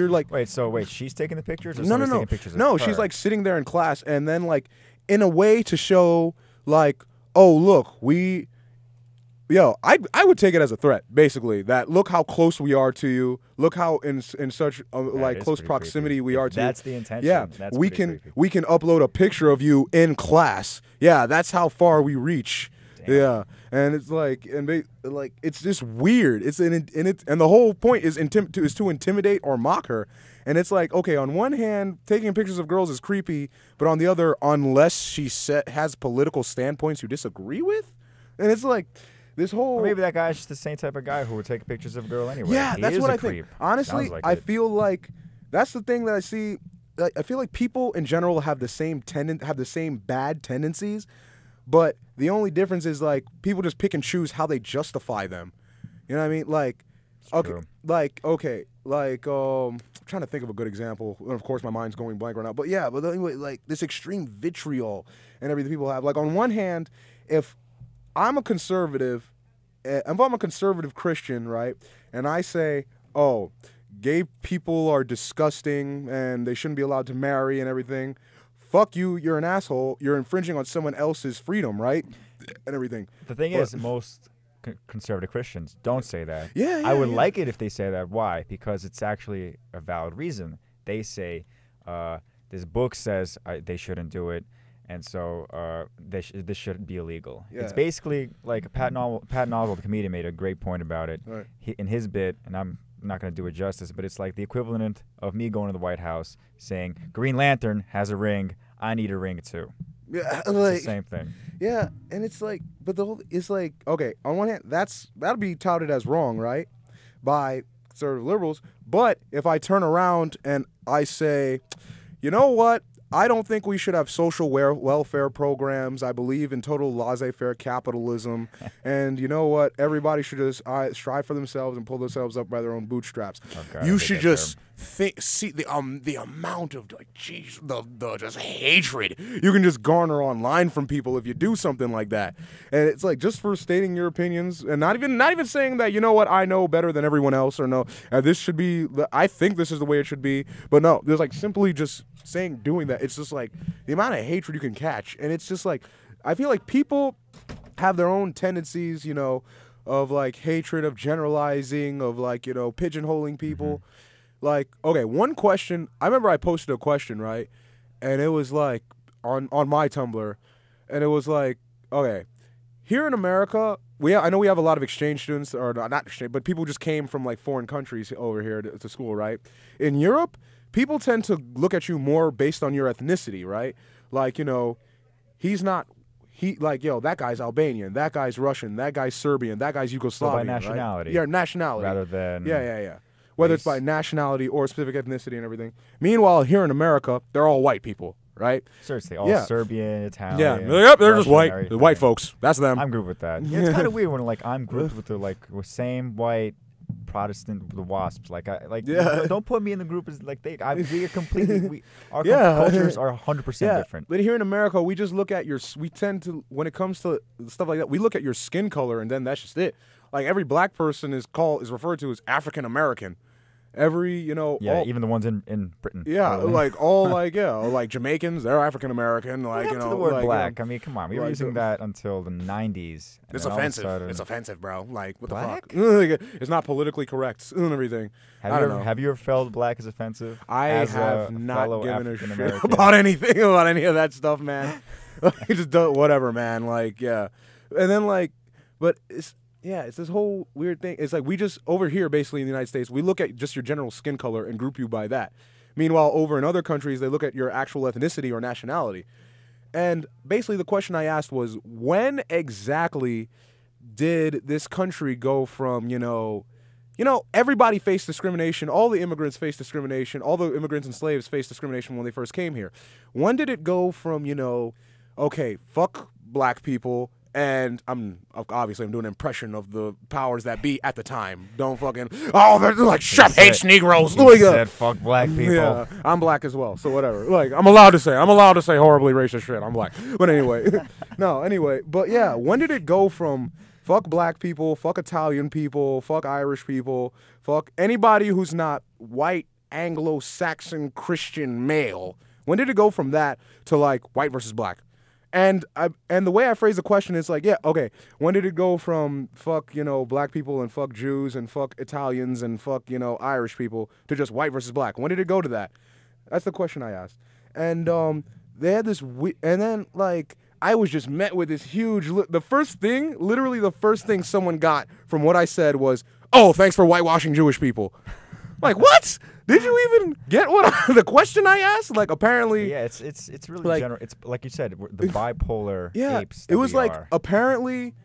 like, Wait, she's taking the pictures, or no, taking pictures of no, her? she's like sitting there in class, and then like in a way to show like, oh, look, I would take it as a threat, basically. That look how close we are to you. Look how in such close proximity creepy. we are to you. That's the intention. Yeah, That's we creepy. can upload a picture of you in class. Yeah, that's how far we reach. Damn. Yeah, and it's like, it's just weird. And the whole point is to intimidate or mock her. And it's like, okay, on one hand, taking pictures of girls is creepy, but on the other, unless she has political standpoints you disagree with, and it's like. This whole Or maybe that guy's just the same type of guy who would take pictures of a girl anyway. Yeah, He that's is what a I creep. think. Honestly, Sounds like I it. feel like that's the thing that I see. Like, I feel like people in general have the same bad tendencies, but the only difference is like people just pick and choose how they justify them. You know what I mean? Like, true. I'm trying to think of a good example. And of course, my mind's going blank right now. But yeah, but anyway, like this extreme vitriol and everything people have. Like on one hand, if I'm a conservative Christian, right, and I say, oh, gay people are disgusting and they shouldn't be allowed to marry and everything, fuck you, you're an asshole, you're infringing on someone else's freedom, right, and everything. The thing is, most conservative Christians don't say that. Yeah, I would yeah. like it if they say that. Why? Because it's actually a valid reason. They say, this book says they shouldn't do it, and so this shouldn't be illegal. Yeah. It's basically like Patton Oswalt, the comedian, made a great point about it. Right. In his bit, and I'm not going to do it justice, but it's like the equivalent of me going to the White House saying, Green Lantern has a ring, I need a ring too. Yeah, It's like, the same thing. yeah, and it's like, but it's like, okay, on one hand, that'll be touted as wrong, right, by conservative liberals. But if I turn around and I say, you know what? I don't think we should have social welfare programs. I believe in total laissez-faire capitalism. And you know what? Everybody should just strive for themselves and pull themselves up by their own bootstraps. Okay, You should just see the amount of like, geez, the just hatred you can just garner online from people if you do something like that. And it's like just for stating your opinions and not even saying that, you know what, I know better than everyone else, or no, this should be, I think this is the way it should be. But no, there's like simply just doing that. It's just like the amount of hatred you can catch. And it's just like, I feel like people have their own tendencies, you know, of like hatred, of generalizing, of like, you know, pigeonholing people. Mm-hmm. Like, okay, one question, I remember I posted a question, right? And it was like on my Tumblr, and it was like, okay, here in America, I know we have a lot of exchange students, or not exchange, but people just came from like foreign countries over here to school, right? In Europe, people tend to look at you more based on your ethnicity, right? Like, you know, like, yo, that guy's Albanian, that guy's Russian, that guy's Serbian, that guy's Yugoslavian, So by right? nationality. Yeah, nationality. Rather than Yeah. Whether it's race. by nationality or specific ethnicity and everything. Meanwhile, here in America, they're all white people, right? Seriously, all Yeah. Serbian, Italian. Yeah, yep, they're just Russian, white. The everything. white folks. That's them. I'm grouped with that. Yeah, it's kind of weird when like I'm grouped with the like same white Protestant, the WASPs. Like, Yeah. don't put me in the group as like we are completely. Our Yeah. cultures are 100% different. But here in America, we just look at we tend to, when it comes to stuff like that, we look at your skin color and then that's just it. Like every black person is referred to as African American. Every, Even the ones in Britain. yeah, probably. like all like Jamaicans, they're African American. Like, Up to the word like, black. I mean, come on, we were like, using that until the 90s. and It's then all of a offensive. sudden- It's offensive, bro. Like, what Black? the fuck? It's not politically correct and everything. I don't know. Have you ever felt black is offensive? I as have a not fellow given a shit African-American? about anything, about any of that stuff, man. Like, just do whatever, man. Like, yeah. And then, like, but it's this whole weird thing. It's like we just, over here, basically in the United States, we look at just your general skin color and group you by that. Meanwhile, over in other countries, they look at your actual ethnicity or nationality. And basically the question I asked was, when exactly did this country go from, everybody faced discrimination. All the immigrants faced discrimination. All the immigrants and slaves faced discrimination when they first came here. When did it go from, okay, fuck black people, and I'm doing an impression of the powers that be at the time. Don't fucking, they're like, Chef hates Negroes. He said fuck black people. Yeah, I'm black as well, so whatever. Like, I'm allowed to say horribly racist shit. I'm black. But anyway, but yeah, when did it go from fuck black people, fuck Italian people, fuck Irish people, fuck anybody who's not white, Anglo-Saxon, Christian male? When did it go from that to like white versus black? And the way I phrase the question is like, yeah, okay, when did it go from fuck, black people and fuck Jews and fuck Italians and fuck, Irish people to just white versus black? When did it go to that? That's the question I asked. And they had this, and then like, I was just met with this huge, literally the first thing someone got from what I said was, oh, thanks for whitewashing Jewish people. Like, what? Did you even get the question I asked? Like, apparently, yeah, it's really like, general. It's like you said, the bipolar apes. It was like are. apparently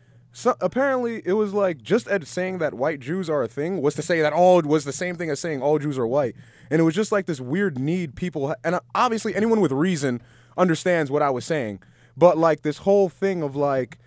it was like just at saying that white Jews are a thing was to say that was the same thing as saying all Jews are white, and it was just like this weird need people, and obviously anyone with reason understands what I was saying, but like this whole thing of like,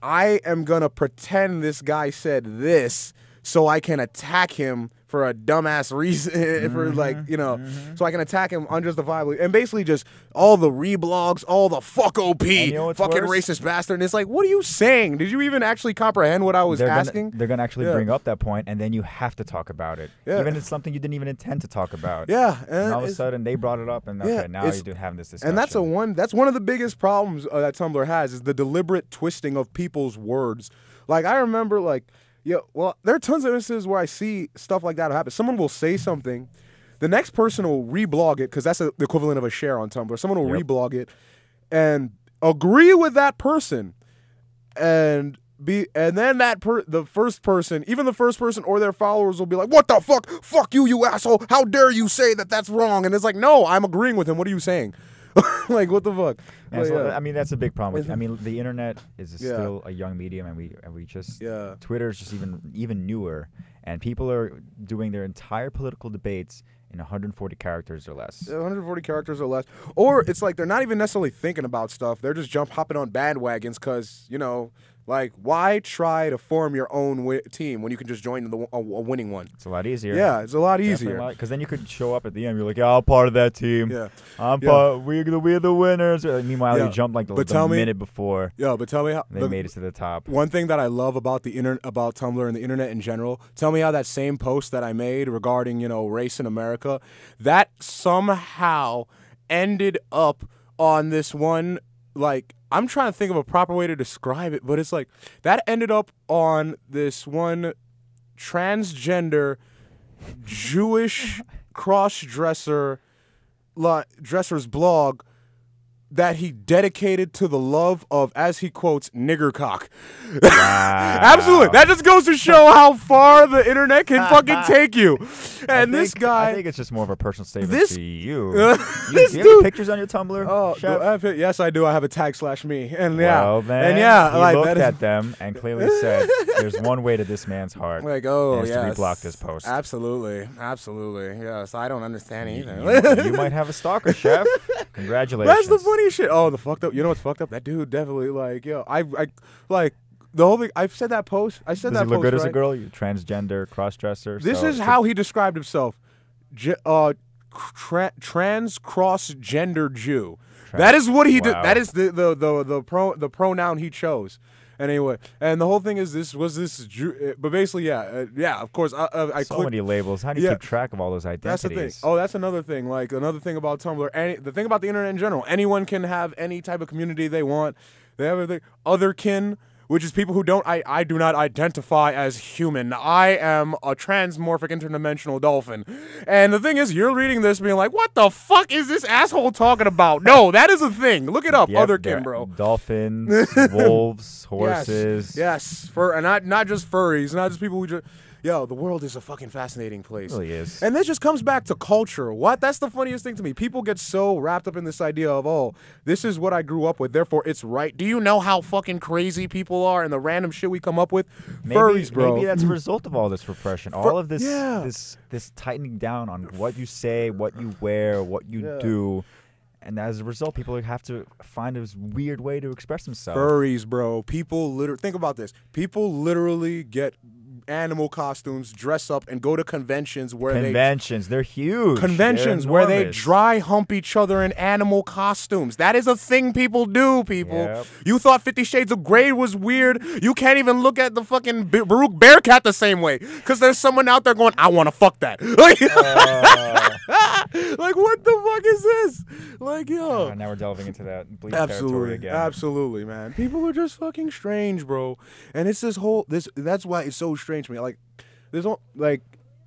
I am gonna pretend this guy said this so I can attack him for a dumbass reason, for like, so I can attack him unjustifiably. And basically just all the reblogs, all the fuck OP, fucking worse? racist bastard. And it's like, what are you saying? Did you even actually comprehend what I was asking? They're going to actually bring up that point, and then you have to talk about it. Yeah. Even if it's something you didn't even intend to talk about. Yeah. And all of a sudden, they brought it up, and okay, now you're having this discussion. And that's one of the biggest problems that Tumblr has, is the deliberate twisting of people's words. Like, I remember, like, yeah, well, there are tons of instances where I see stuff like that happen. Someone will say something, the next person will reblog it, because that's the equivalent of a share on Tumblr. Someone will reblog it and agree with that person, and then the first person, even the first person or their followers will be like, "What the fuck? Fuck you, you asshole! How dare you say that that's wrong?" And it's like, no, I'm agreeing with him. What are you saying? Like, what the fuck? Yeah, so, I mean, that's a big problem. I mean, the internet is still a young medium, and we just Twitter's just even newer, and people are doing their entire political debates in 140 characters or less. 140 characters or less, or it's like they're not even necessarily thinking about stuff. They're just hopping on bandwagons because like, why try to form your own team when you can just join a winning one? It's a lot easier. Yeah, it's a lot easier. Because then you could show up at the end. You're like, yeah, I'm part of that team. Yeah, we're the winners. Meanwhile, you jumped like the minute before. Yeah, but tell me how they made it to the top. One thing that I love about about Tumblr and the internet in general. Tell me how that same post that I made regarding race in America, that somehow ended up on this one, like, I'm trying to think of a proper way to describe it, but it's like that ended up on this one transgender Jewish cross-dresser's blog that he dedicated to the love of, as he quotes, nigger cock. Wow. Absolutely. That just goes to show how far the internet can fucking take you. And this guy... I think it's just more of a personal statement to you. Do This you dude... have pictures on your Tumblr, Oh, Chef? yes, I do. I have a /me. And Well, then, he like, looked at them and clearly said, there's one way to this man's heart. Like, oh, and it's yes. to reblock this post. Absolutely. Yes, I don't understand either. You might have a stalker, Chef. Congratulations. That's the funny shit. Oh, the fucked up. You know what's fucked up? That dude definitely, like, yo, I like, the whole thing. I've said that post. I said Does that he look post, good as a right? girl? You transgender, cross-dresser. This so is how he described himself. Trans cross-gender Jew. That is what he did. Wow. That is the pronoun he chose. Anyway, and the whole thing is but basically, of course, I so many labels. How do you keep track of all those identities? That's the thing. Oh, that's another thing. Like another thing about Tumblr. The thing about the internet in general. Anyone can have any type of community they want. They have everything. Otherkin, which is people who don't. I do not identify as human. I am a transmorphic interdimensional dolphin. And the thing is, you're reading this being like, what the fuck is this asshole talking about? No, that is a thing. Look it up. Yep, Otherkin, bro. Dolphins, wolves, horses. Yes. And not just furries, not just people who just. Yo, the world is a fucking fascinating place. It really is. And this just comes back to culture. What? That's the funniest thing to me. People get so wrapped up in this idea of, oh, this is what I grew up with, therefore it's right. Do you know how fucking crazy people are and the random shit we come up with? Furries, bro. Maybe that's a result of all this repression. All of this, this tightening down on what you say, what you wear, what you do. And as a result, people have to find this weird way to express themselves. Furries, bro. People literally, think about this. People literally get animal costumes, dress up, and go to conventions where they're huge. Conventions where they dry hump each other in animal costumes. That is a thing people do, people. Yep. You thought 50 Shades of Grey was weird. You can't even look at the fucking Baruch Bearcat the same way. Because there's someone out there going, I want to fuck that. Like, like, what the fuck is this? Like, yo. Now we're delving into that bleak territory again. Absolutely, man. People are just fucking strange, bro. And it's that's why it's so strange to me. Like,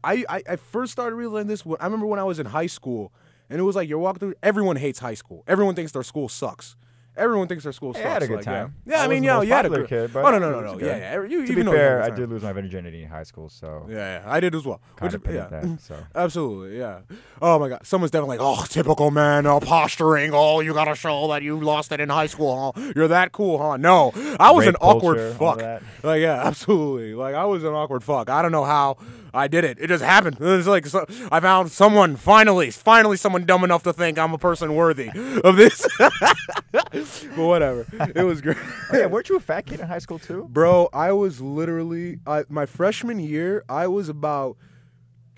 I first started realizing this. I remember when I was in high school, and it was like you're walking through. Everyone hates high school. Everyone thinks their school sucks. Everyone thinks their school sucks. I had a good time. Yeah, I mean, you had a good kid. But oh no. Yeah. To be fair, I did lose my virginity in high school, so yeah, I did as well. That, so. Absolutely, yeah. Oh my God, someone's definitely like, oh, typical man, posturing. Oh, you gotta show that you lost it in high school, huh? You're that cool, huh? No, I was an awkward fuck. Like, yeah, absolutely. Like, I was an awkward fuck. I don't know how I did it. It just happened. It was like I found someone finally someone dumb enough to think I'm a person worthy of this. But whatever. It was great. Oh, yeah, weren't you a fat kid in high school too? Bro, I was literally my freshman year, I was about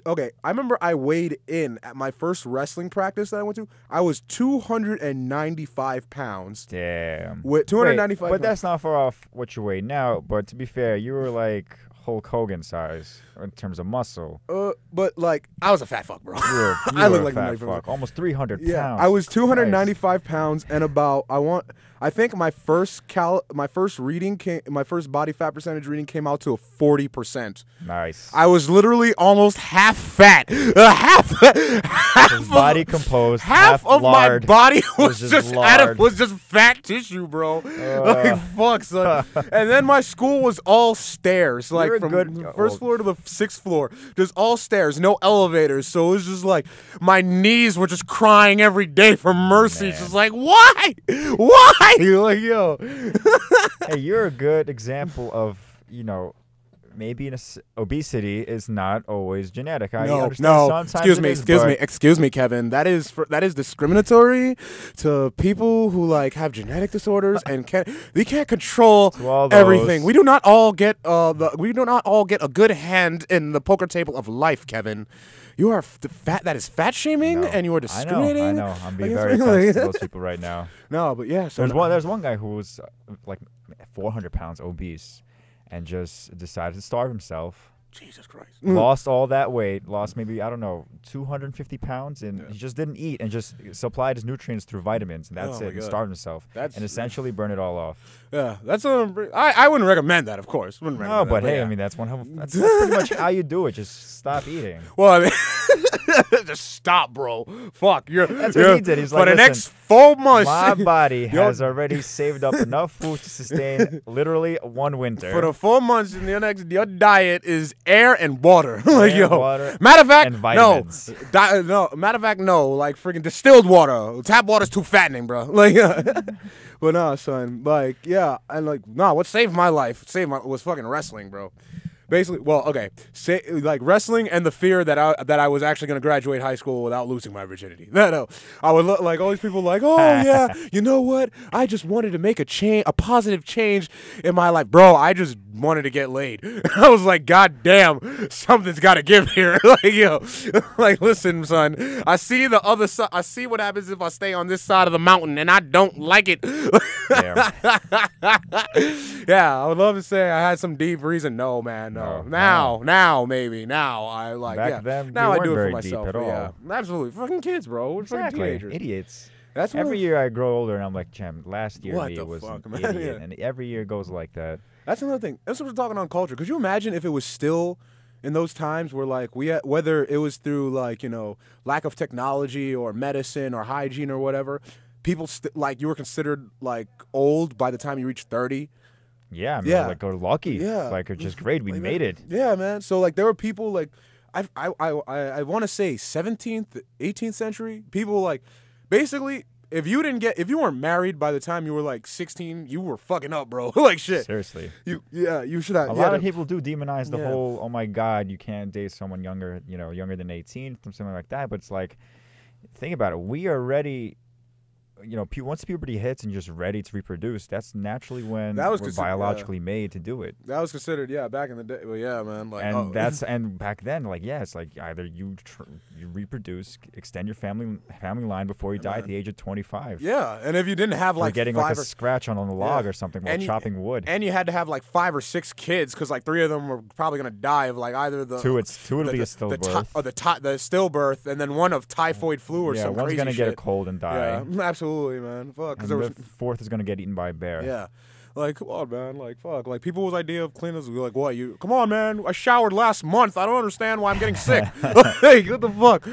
I remember I weighed in at my first wrestling practice that I went to. I was 295 pounds. Damn. With 295 Wait, but that's not far off what you weigh now. But to be fair, you were like Hulk Hogan size in terms of muscle. But like I was a fat fuck, bro. I look like a fat fuck. Almost 300 pounds. Yeah, I was 295 pounds and I think my first body fat percentage reading came out to a 40%. Nice. I was literally almost half fat. Half body composed. Half of lard my body was just fat tissue, bro. Like fuck, son. And then my school was all stairs, like from the first floor to the 6th floor. Just all stairs, no elevators. So it was just like my knees were just crying every day for mercy. Just like, why? Like, yo. Hey, you're a good example of, maybe obesity is not always genetic. I understand sometimes Excuse me, Kevin. That is discriminatory to people who like have genetic disorders and can't control everything. We do not all get a good hand in the poker table of life, Kevin. You are fat. That is fat shaming, and you are discriminating. I know. I'm being very offensive to those people right now. No, but yeah. So there's one guy who was like 400 pounds obese, and just decided to starve himself. Jesus Christ. Lost all that weight. Lost maybe 250 pounds, and he just didn't eat and just supplied his nutrients through vitamins, and that's it. And starved himself, and essentially burned it all off. Yeah, that's I wouldn't recommend that, of course. No, but hey, I mean that's pretty much how you do it. Just stop eating. Well, I mean, just stop, bro. Fuck, that's what he did. He's like, for the next 4 months, my body has already saved up enough food to sustain literally one winter. For the 4 months, your diet is air and water. Like, water matter of fact, and vitamins. No. Matter of fact, no. Like freaking distilled water. Tap water's too fattening, bro. Like, but nah, son. Like, yeah, and like, nah. What saved my life? Was fucking wrestling, bro. Basically, well, okay, say like wrestling and the fear that I was actually gonna graduate high school without losing my virginity. No, I would look like all these people like, oh yeah, you know what? I just wanted to make a positive change in my life, bro. I just wanted to get laid. I was like, god damn, something's got to give here. Like yo, like listen, son, I see the other side. I see what happens if I stay on this side of the mountain, and I don't like it. Yeah. Yeah, I would love to say I had some deep reason. No, man, no. Now, maybe. Now, I like, Back yeah. then, Now we I do weren't it for very deep myself. at But yeah, all. absolutely. Fucking kids, bro. We're fucking Exactly. teenagers. Idiots. That's one Every of- year I grow older and I'm like, Chem, last year What me the was fuck, an man? idiot. Yeah. And every year goes like that. That's another thing. That's what we're talking on culture. Could you imagine if it was still in those times where like whether it was through like, you know, lack of technology or medicine or hygiene or whatever, people like you were considered like old by the time you reached 30. Yeah, I mean, Yeah. like, we're lucky. Yeah. Like, it's just great. We Like, made it. Yeah, man. So like there were people like I want to say 17th, 18th century people like basically if you weren't married by the time you were like 16, you were fucking up, bro. Like shit. Seriously. You should have. A lot of people do demonize the Yeah. whole, oh my God, you can't date someone younger, younger than 18, something like that. But it's like, think about it. We are ready, once puberty hits and you're just ready to reproduce, that's naturally when That was we're considered- biologically made to do it. That was considered, back in the day. Well, yeah, man. Like, And and back then, like, yeah, it's like either you reproduce, extend your family line before you die at the age of 25. yeah. And if you didn't have Or like getting 5 like a or, scratch on the log or something while And you- chopping wood. and you had to have like 5 or 6 kids because like 3 of them were probably gonna die of like either the Two it'll be a the stillbirth. the stillbirth, and then one of typhoid flu or Yeah, some one's crazy gonna shit. get a cold and die. Yeah, absolutely, man. Fuck, because And there was the fourth is gonna get eaten by a bear. yeah. Like, come on, man. Like, fuck. Like, people's idea of cleanliness was like, what? You come on, man. I showered last month. I don't understand why I'm getting sick. Like, what the fuck?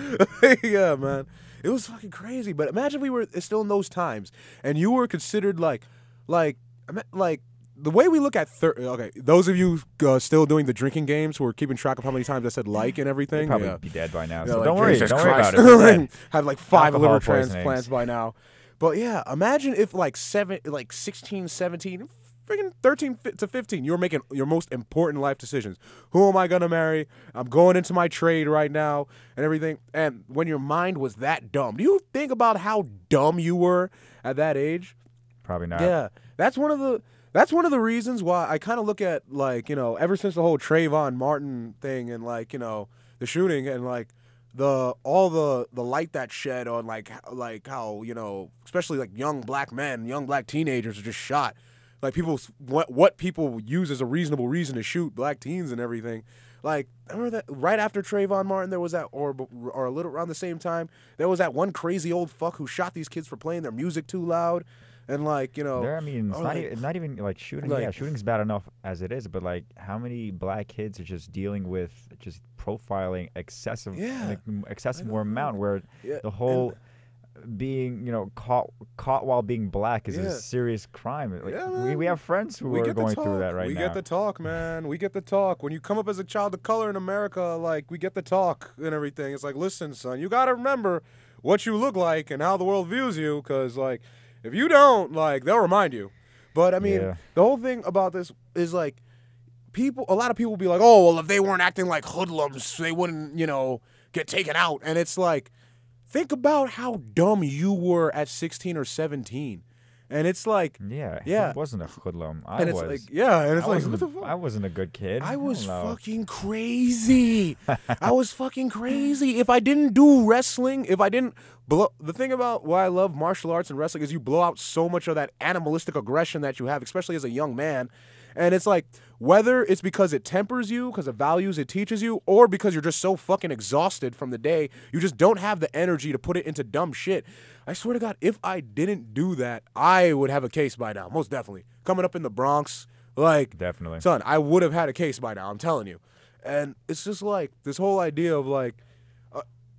Yeah, man. It was fucking crazy. But imagine we were still in those times, and you were considered like the way we look at okay, those of you still doing the drinking games who are keeping track of how many times I said like and everything. You'd probably yeah. be dead by now. Yeah, So like, don't worry. Jesus Don't worry Christ. about it. We're dead. Have like 5 liver Alcohol poisonings. transplants by now. But yeah, imagine if like 16, 17, freaking 13 to 15, you were making your most important life decisions. Who am I gonna marry? I'm going into my trade right now and everything. And when your mind was that dumb, do you think about how dumb you were at that age? Probably not. Yeah, that's one of the reasons why I kind of look at like, ever since the whole Trayvon Martin thing and like, the shooting and like all the light that shed on like how, especially like young black men, young black teenagers are just shot. Like what people use as a reasonable reason to shoot black teens and everything. Like, remember that right after Trayvon Martin, there was that, or a little around the same time, there was that one crazy old fuck who shot these kids for playing their music too loud. And like, There, I mean, it's or not, like- it's not even like shooting. like- Yeah, shooting's bad enough as it is, but like, how many black kids are just dealing with just profiling excessive, Yeah. like, excessive I more know. amount, where Yeah, the whole being, caught while being black is Yeah. a serious crime. Like, Yeah, we man. have friends who we are get the going talk. through that right we now. get the talk, man. We get the talk. When you come up as a child of color in America, like, we get the talk and everything. It's like, listen, son, you got to remember what you look like and how the world views you, because, like, if you don't, like, they'll remind you. But, I mean, Yeah. the whole thing about this is, like, a lot of people will be like, oh, well, if they weren't acting like hoodlums, they wouldn't, get taken out. And it's like, think about how dumb you were at 16 or 17. And it's like, Yeah, Yeah. he wasn't a hoodlum. I and it's was. like, yeah, and it's I like, wasn't what the a- fuck? I wasn't a good kid. I was don't know. fucking crazy. I was fucking crazy. If I didn't do wrestling, if I didn't blow, the thing about why I love martial arts and wrestling is you blow out so much of that animalistic aggression that you have, especially as a young man. And it's like, whether it's because it tempers you, because of values it teaches you, or because you're just so fucking exhausted from the day, you just don't have the energy to put it into dumb shit. I swear to God, if I didn't do that, I would have a case by now, most definitely. Coming up in the Bronx, like, Definitely. son, I would have had a case by now, I'm telling you. And it's just like this whole idea of like,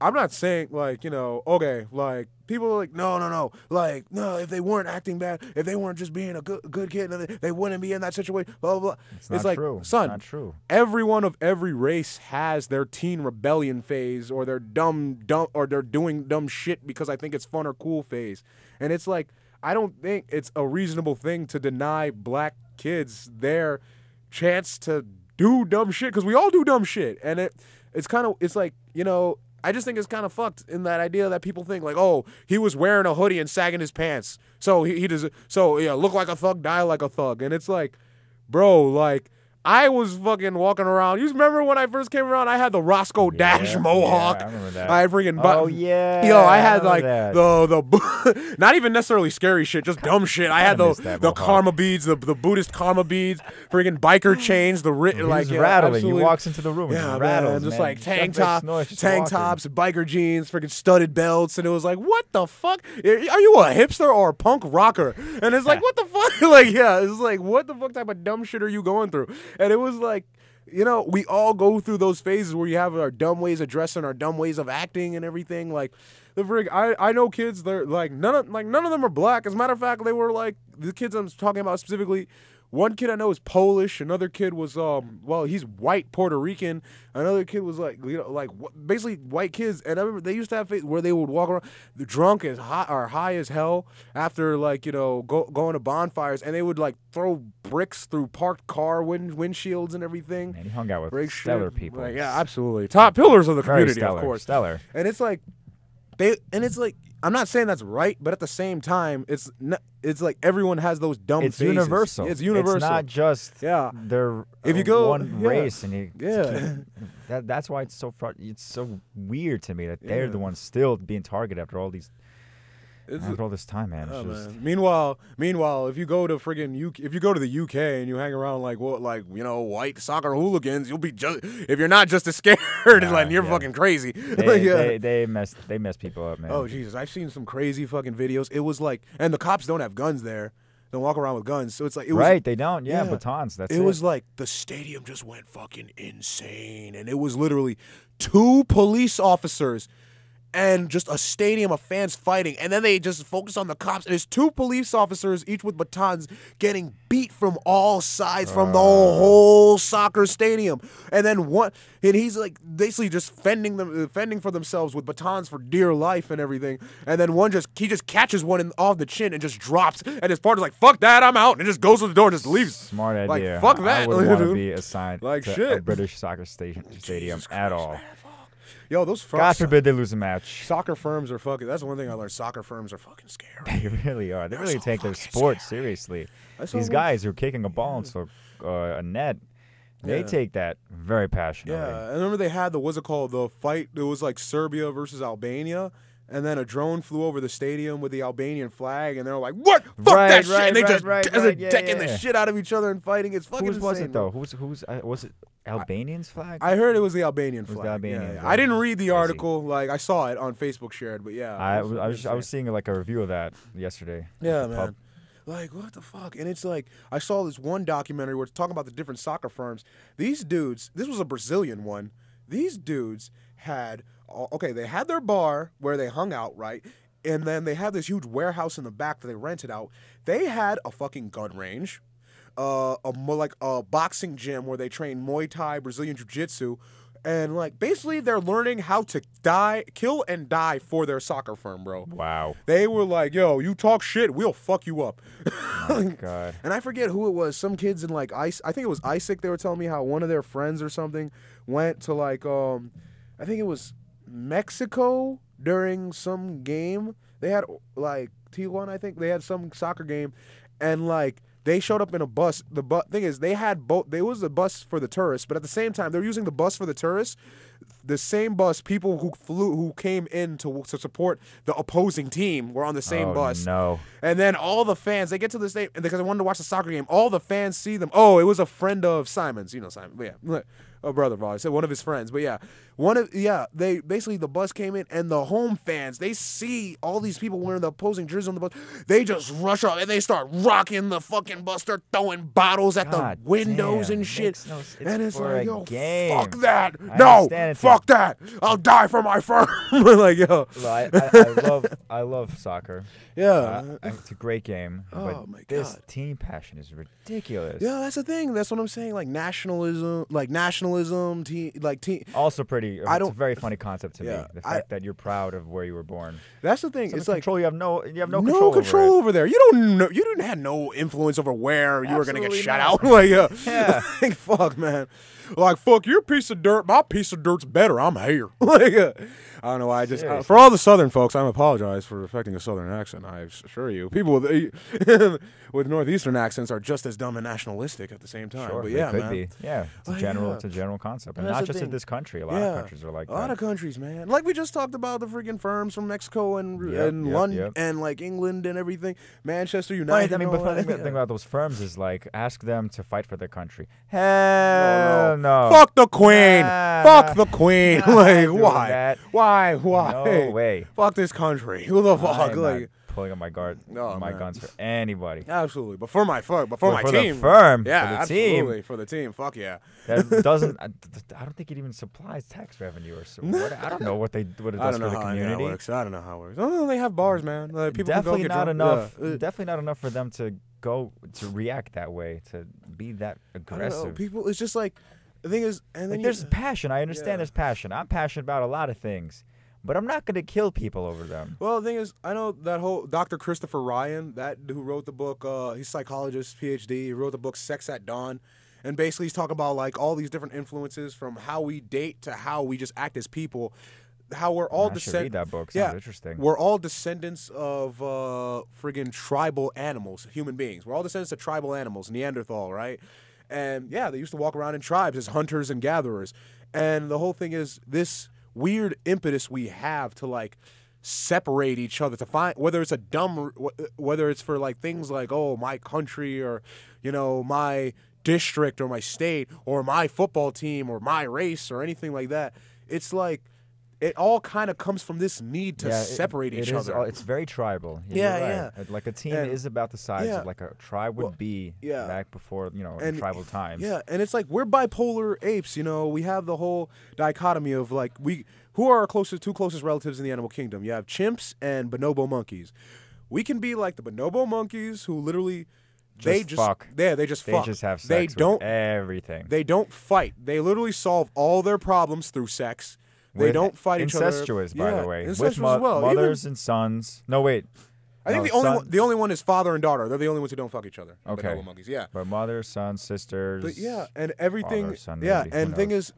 I'm not saying like, okay, like people are like, no, like, no, if they weren't acting bad, if they weren't just being a good kid, they wouldn't be in that situation, blah, blah, blah. It's not like, true. son, Not true. everyone of every race has their teen rebellion phase or their dumb, or they're doing dumb shit because I think it's fun or cool phase. And it's like, I don't think it's a reasonable thing to deny black kids their chance to do dumb shit because we all do dumb shit, and it's like, you know, I just think it's kind of fucked in that idea that people think like, oh, he was wearing a hoodie and sagging his pants, so he does, so yeah, look like a thug, die like a thug, and it's like, bro, like. I was fucking walking around. You remember when I first came around? I had the Roscoe Dash mohawk. Yeah, I remember that. I freaking. Oh yeah. Yo, I had like that. the not even necessarily scary shit, just dumb shit. I had the karma beads, the Buddhist karma beads, freaking biker chains, like rattling. He walks into the room. Yeah, and rattles, man, just man. like tank tops, walking. biker jeans, freaking studded belts, and it was like, what the fuck? Are you a hipster or a punk rocker? And it's like, what the fuck? Like, yeah, it's like, what the fuck type of dumb shit are you going through? And it was like, you know, we all go through those phases where you have our dumb ways of dressing, our dumb ways of acting and everything. Like, I know kids, they're like none of them are black. As a matter of fact, they were like, the kids I'm talking about specifically, one kid I know is Polish, another kid was well, he's white Puerto Rican, another kid was like, you know, like basically white kids. And I remember they used to have where they would walk around drunk as high as hell after, like, you know, going to bonfires, and they would like throw bricks through parked car windshields and everything. And he hung out with stellar people. Like, yeah, absolutely, top pillars of the community, stellar, of course. Stellar. And it's like it's like, I'm not saying that's right, but at the same time, it's like everyone has those dumb it's phases. Universal. It's universal. It's not just their if you go one race and you that's why it's so weird to me that they're the ones still being targeted after all these. After all this time, man. Man. Meanwhile, if you go to if you go to the UK and you hang around like you know, white soccer hooligans, you'll be if you're not just as scared, like you're fucking crazy. They mess people up, man. Oh Jesus, I've seen some crazy fucking videos. It was like, and the cops don't have guns there. Don't walk around with guns, so it's like they don't. Yeah, batons. That's it. It was like the stadium just went fucking insane, and it was literally 2 police officers and just a stadium of fans fighting, and then they just focus on the cops. There's 2 police officers, each with batons, getting beat from all sides from the whole soccer stadium. And then he's like basically just fending for themselves with batons for dear life and everything. And then he just catches one off the chin and just drops. And his partner's like, "Fuck that, I'm out," and just goes to the door and just leaves. Smart idea. Like, fuck that. I would want to be assigned like to a British soccer stadium at all. Man. Yo, those firms. God forbid they lose a match. Soccer firms are fucking. That's one thing I learned. Soccer firms are fucking scary. They really are. They really take their sport seriously. These guys who are kicking a ball into a net, they take that very passionately. Yeah, I remember they had what's it called? The fight. It was like Serbia versus Albania. And then a drone flew over the stadium with the Albanian flag, and they're like, "What? Fuck that shit!" And they just decking the shit out of each other and fighting. It's fucking insane. Whose was it though? Was it Albanian's flag? I heard it was the Albanian flag. The Albanian yeah. I didn't read the article. Like, I saw it on Facebook shared, but yeah. I was seeing like a review of that yesterday. Yeah, man. Like, what the fuck? And it's like, I saw this one documentary where it's talking about the different soccer firms. These dudes, this was a Brazilian one. These dudes had, they had their bar where they hung out, right? And then they had this huge warehouse in the back that they rented out. They had a fucking gun range, a boxing gym where they train Muay Thai, Brazilian Jiu-Jitsu, and like basically they're learning how to kill and die for their soccer firm, bro. Wow. They were like, "Yo, you talk shit, we'll fuck you up." Oh my God. And I forget who it was. Some kids in like I think it was Isaac. They were telling me how one of their friends or something went to like I think it was Mexico during some game. They had like T1, I think. They had some soccer game, and like they showed up in a bus. The thing is, they had both. There was a bus for the tourists, but at the same time, they were using the bus for the tourists. The same bus, people who came in to support the opposing team were on the same bus. No. And then all the fans, they get to the state because they wanted to watch the soccer game. All the fans see them. Oh, it was a friend of Simon's. You know Simon. But yeah. A brother of ours. So one of his friends. But yeah. They basically, the bus came in and the home fans, they see all these people wearing the opposing jerseys on the bus. They just rush up and they start rocking the fucking bus. They're throwing bottles at the windows and shit. And it's like, yo, fuck that. No, fuck that. I'll die for my firm. Like, yo. I love soccer. Yeah. It's a great game. Oh, but my God. This team passion is ridiculous. Yeah, that's the thing. That's what I'm saying. Like nationalism, Also pretty pretty. I It's a don't- very funny concept to me. Yeah, The fact that you're proud of where you were born. That's the thing. Some It's like control. You have no no control. control over over there. You don't know. You didn't have no influence over where you were gonna get Absolutely shot not. out. Like, Yeah. like, fuck, man. Like, fuck, your piece of dirt. My piece of dirt's better. I'm here. Like, I don't know why. I just Seriously. for all the Southern folks, I apologize for affecting a Southern accent. I assure you, people with with Northeastern accents are just as dumb and nationalistic at the same time. Sure, but they yeah, could man. be. Yeah, it's a Oh, general. yeah. It's a general concept, and That's not the just in thing. this country. A lot Yeah. of countries are like A lot that. of countries, man. Like we just talked about the freaking firms from Mexico and Yep, London yep. and like England and everything. Manchester Right, United. I mean, and but all the that. thing about those firms is like, ask them to fight for their country. Oh, Hell no. Fuck the Queen. Nah, Fuck nah. the Queen. Nah, I Like ain't doing why? that. Why? No way. Fuck this country. Who the fuck? I'm Like not pulling up my Oh, my man. guns for anybody. absolutely. But for my fuck, but for my for team. the firm, Yeah, for the team, absolutely. For the team. Fuck yeah. that doesn't. I don't think it even supplies tax revenue or so. I don't know what it I does don't for know the how that community. works. I don't know how it works. Oh, they have bars, man. Like, people can go Definitely get not drunk. enough. Yeah. Definitely not enough for them to go to react that way, to be that I don't know. aggressive. People, it's just like the thing is, and then Like, you, there's passion. I understand Yeah. there's passion. I'm passionate about a lot of things, but I'm not going to kill people over them. well, the thing is, I know that whole Dr. Christopher Ryan, that who wrote the book, he's a psychologist, PhD. He wrote the book Sex at Dawn. And basically, he's talking about like all these different influences from how we date to how we just act as people. How we're all I should read that book. Sounds Yeah, interesting. we're all descendants of friggin' tribal animals, human beings. We're all descendants of tribal animals, Neanderthal, right? And yeah, they used to walk around in tribes as hunters and gatherers. And the whole thing is this weird impetus we have to like separate each other, to find whether it's a dumb, whether it's for like things like, oh, my country, or you know, my district or my state or my football team or my race or anything like that. It's like it all kind of comes from this need to separate each other. It's very tribal. Yeah, You're yeah. right. Like a team And- is about the size yeah. of like a tribe would Well, be yeah. back before, in And- tribal times. Yeah, and it's like we're bipolar apes, you know. We have the whole dichotomy of like who are our two closest relatives in the animal kingdom? You have chimps and bonobo monkeys. We can be like the bonobo monkeys who literally they Just fuck. Yeah, they just They fuck. just have sex They with don't everything. they don't fight. They literally solve all their problems through sex. They With don't fight each other. Incestuous, by Yeah, the way. With incestuous as well. Even- mothers and sons. No, wait. I think No, the only one is father and daughter. They're the only ones who don't fuck each other. Okay. Bonobo monkeys. Yeah. But mother, son, sisters. But yeah, and everything. father, son, Yeah, maybe, who and thing knows?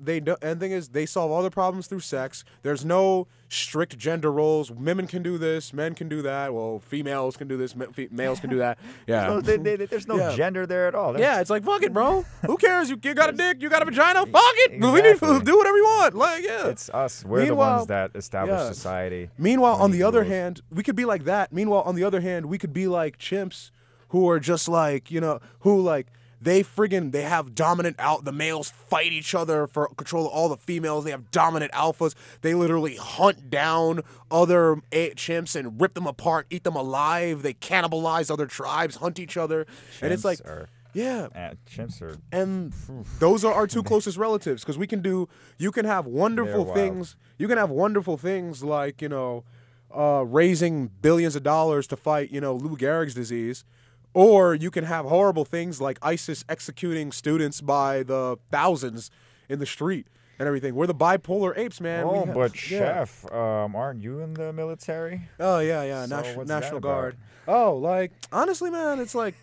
is, they solve all their problems through sex. There's no strict gender roles. Women can do this, men can do that. Well, females can do this, males can do that. Yeah. There's no Yeah. gender there at all. There's- Yeah, it's like fuck it, bro. Who cares? You got a dick, you got a vagina. Fuck it. We need Exactly. to do whatever you want. Like yeah. It's us. We're the Meanwhile- ones that establish yeah. society. Meanwhile, on on the these other rules. hand, we could be like that. Meanwhile, on the other hand, we could be like chimps who are just like, you know, who like they have dominant the males fight each other for control of all the females. They have dominant alphas. They literally hunt down other chimps and rip them apart, eat them alive. They cannibalize other tribes, hunt each other. And it's like, Chimps are- yeah. chimps are. And those are our two closest relatives because you can have wonderful They're wild. things. You can have wonderful things like, you know, raising billions of dollars to fight, you know, Lou Gehrig's disease. Or you can have horrible things like ISIS executing students by the thousands in the street and everything. We're the bipolar apes, man. Oh, We but yeah. chef, aren't you in the military? Oh, yeah. So National what's that National about? Guard. Oh, like, honestly, man, it's like,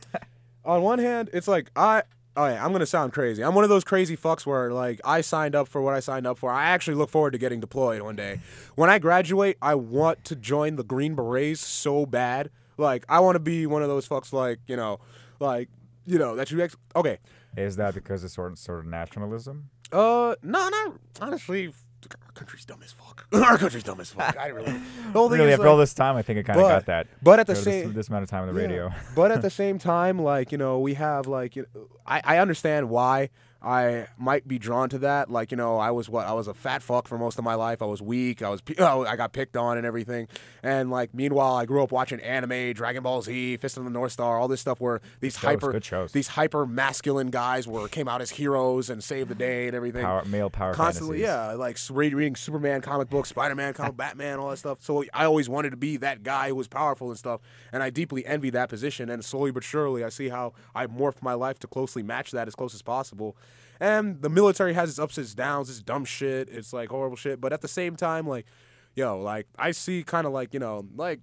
on one hand, it's like, I'm going to sound crazy. I'm one of those crazy fucks where, like, I signed up for what I signed up for. I actually look forward to getting deployed one day. When I graduate, I want to join the Green Berets so bad. Like, I want to be one of those fucks, like, that you, okay. Is that because of sort of nationalism? No, not, honestly, our country's dumb as fuck. Our country's dumb as fuck. I really, the whole thing Really, is, after all like, this time, I think I kind of got that. But at the This- same, this amount of time on the Yeah. radio. But at the same time, like, you know, we have, like, you know, I understand why I might be drawn to that. Like, you know, I was a fat fuck for most of my life. I was weak. I got picked on and everything. And, like, meanwhile, I grew up watching anime, Dragon Ball Z, Fist of the North Star, all this stuff where these Good shows. hyper masculine guys came out as heroes and saved the day and everything. Male power Constantly, fantasies. yeah, like reading Superman comic books, Spider-Man comic, Batman, all that stuff. So I always wanted to be that guy who was powerful and stuff, and I deeply envy that position. And slowly but surely, I see how I morphed my life to closely match that as close as possible. And the military has its ups and its downs, it's dumb shit, it's like horrible shit. But at the same time, like, yo, like I see kind of like, you know, like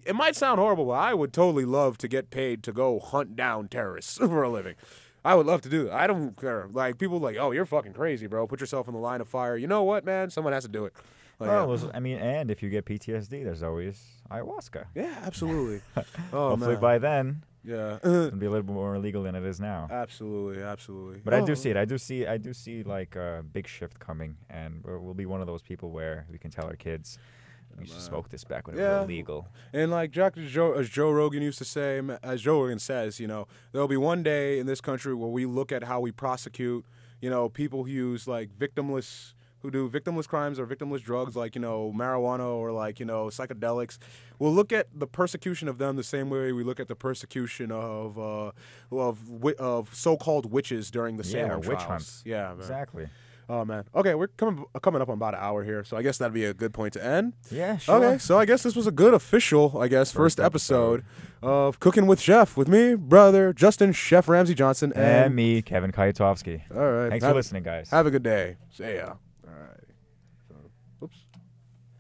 it might sound horrible, but I would totally love to get paid to go hunt down terrorists for a living. I would love to do that. I don't care. Like, people like, oh, you're fucking crazy, bro. Put yourself in the line of fire. You know what, man? Someone has to do it. Like, I mean, and if you get PTSD, there's always ayahuasca. yeah, absolutely. Oh, Hopefully man. by then, Yeah. it'll be a little bit more illegal than it is now. Absolutely, absolutely. But I do see it. I do see like a big shift coming, and we'll be one of those people where we can tell our kids, we should smoke this back when it was illegal. And like as Joe Rogan used to say, as Joe Rogan says, you know, there'll be one day in this country where we look at how we prosecute, you know, people who use like who do victimless crimes or victimless drugs like, you know, marijuana or like, you know, psychedelics. We'll look at the persecution of them the same way we look at the persecution of so-called witches during the Salem witch trials. hunts. Yeah, man. Exactly. Oh, man. Okay, we're coming up on about an hour here, so I guess that'd be a good point to end. Yeah, sure. Okay, so I guess this was a good official, first episode of Cooking with Chef with me, brother Justin Chef Ramsey Johnson, and me, Kevin Kayatovsky. All right. Thanks for listening, guys. Have a good day. See ya. All right. So, oops.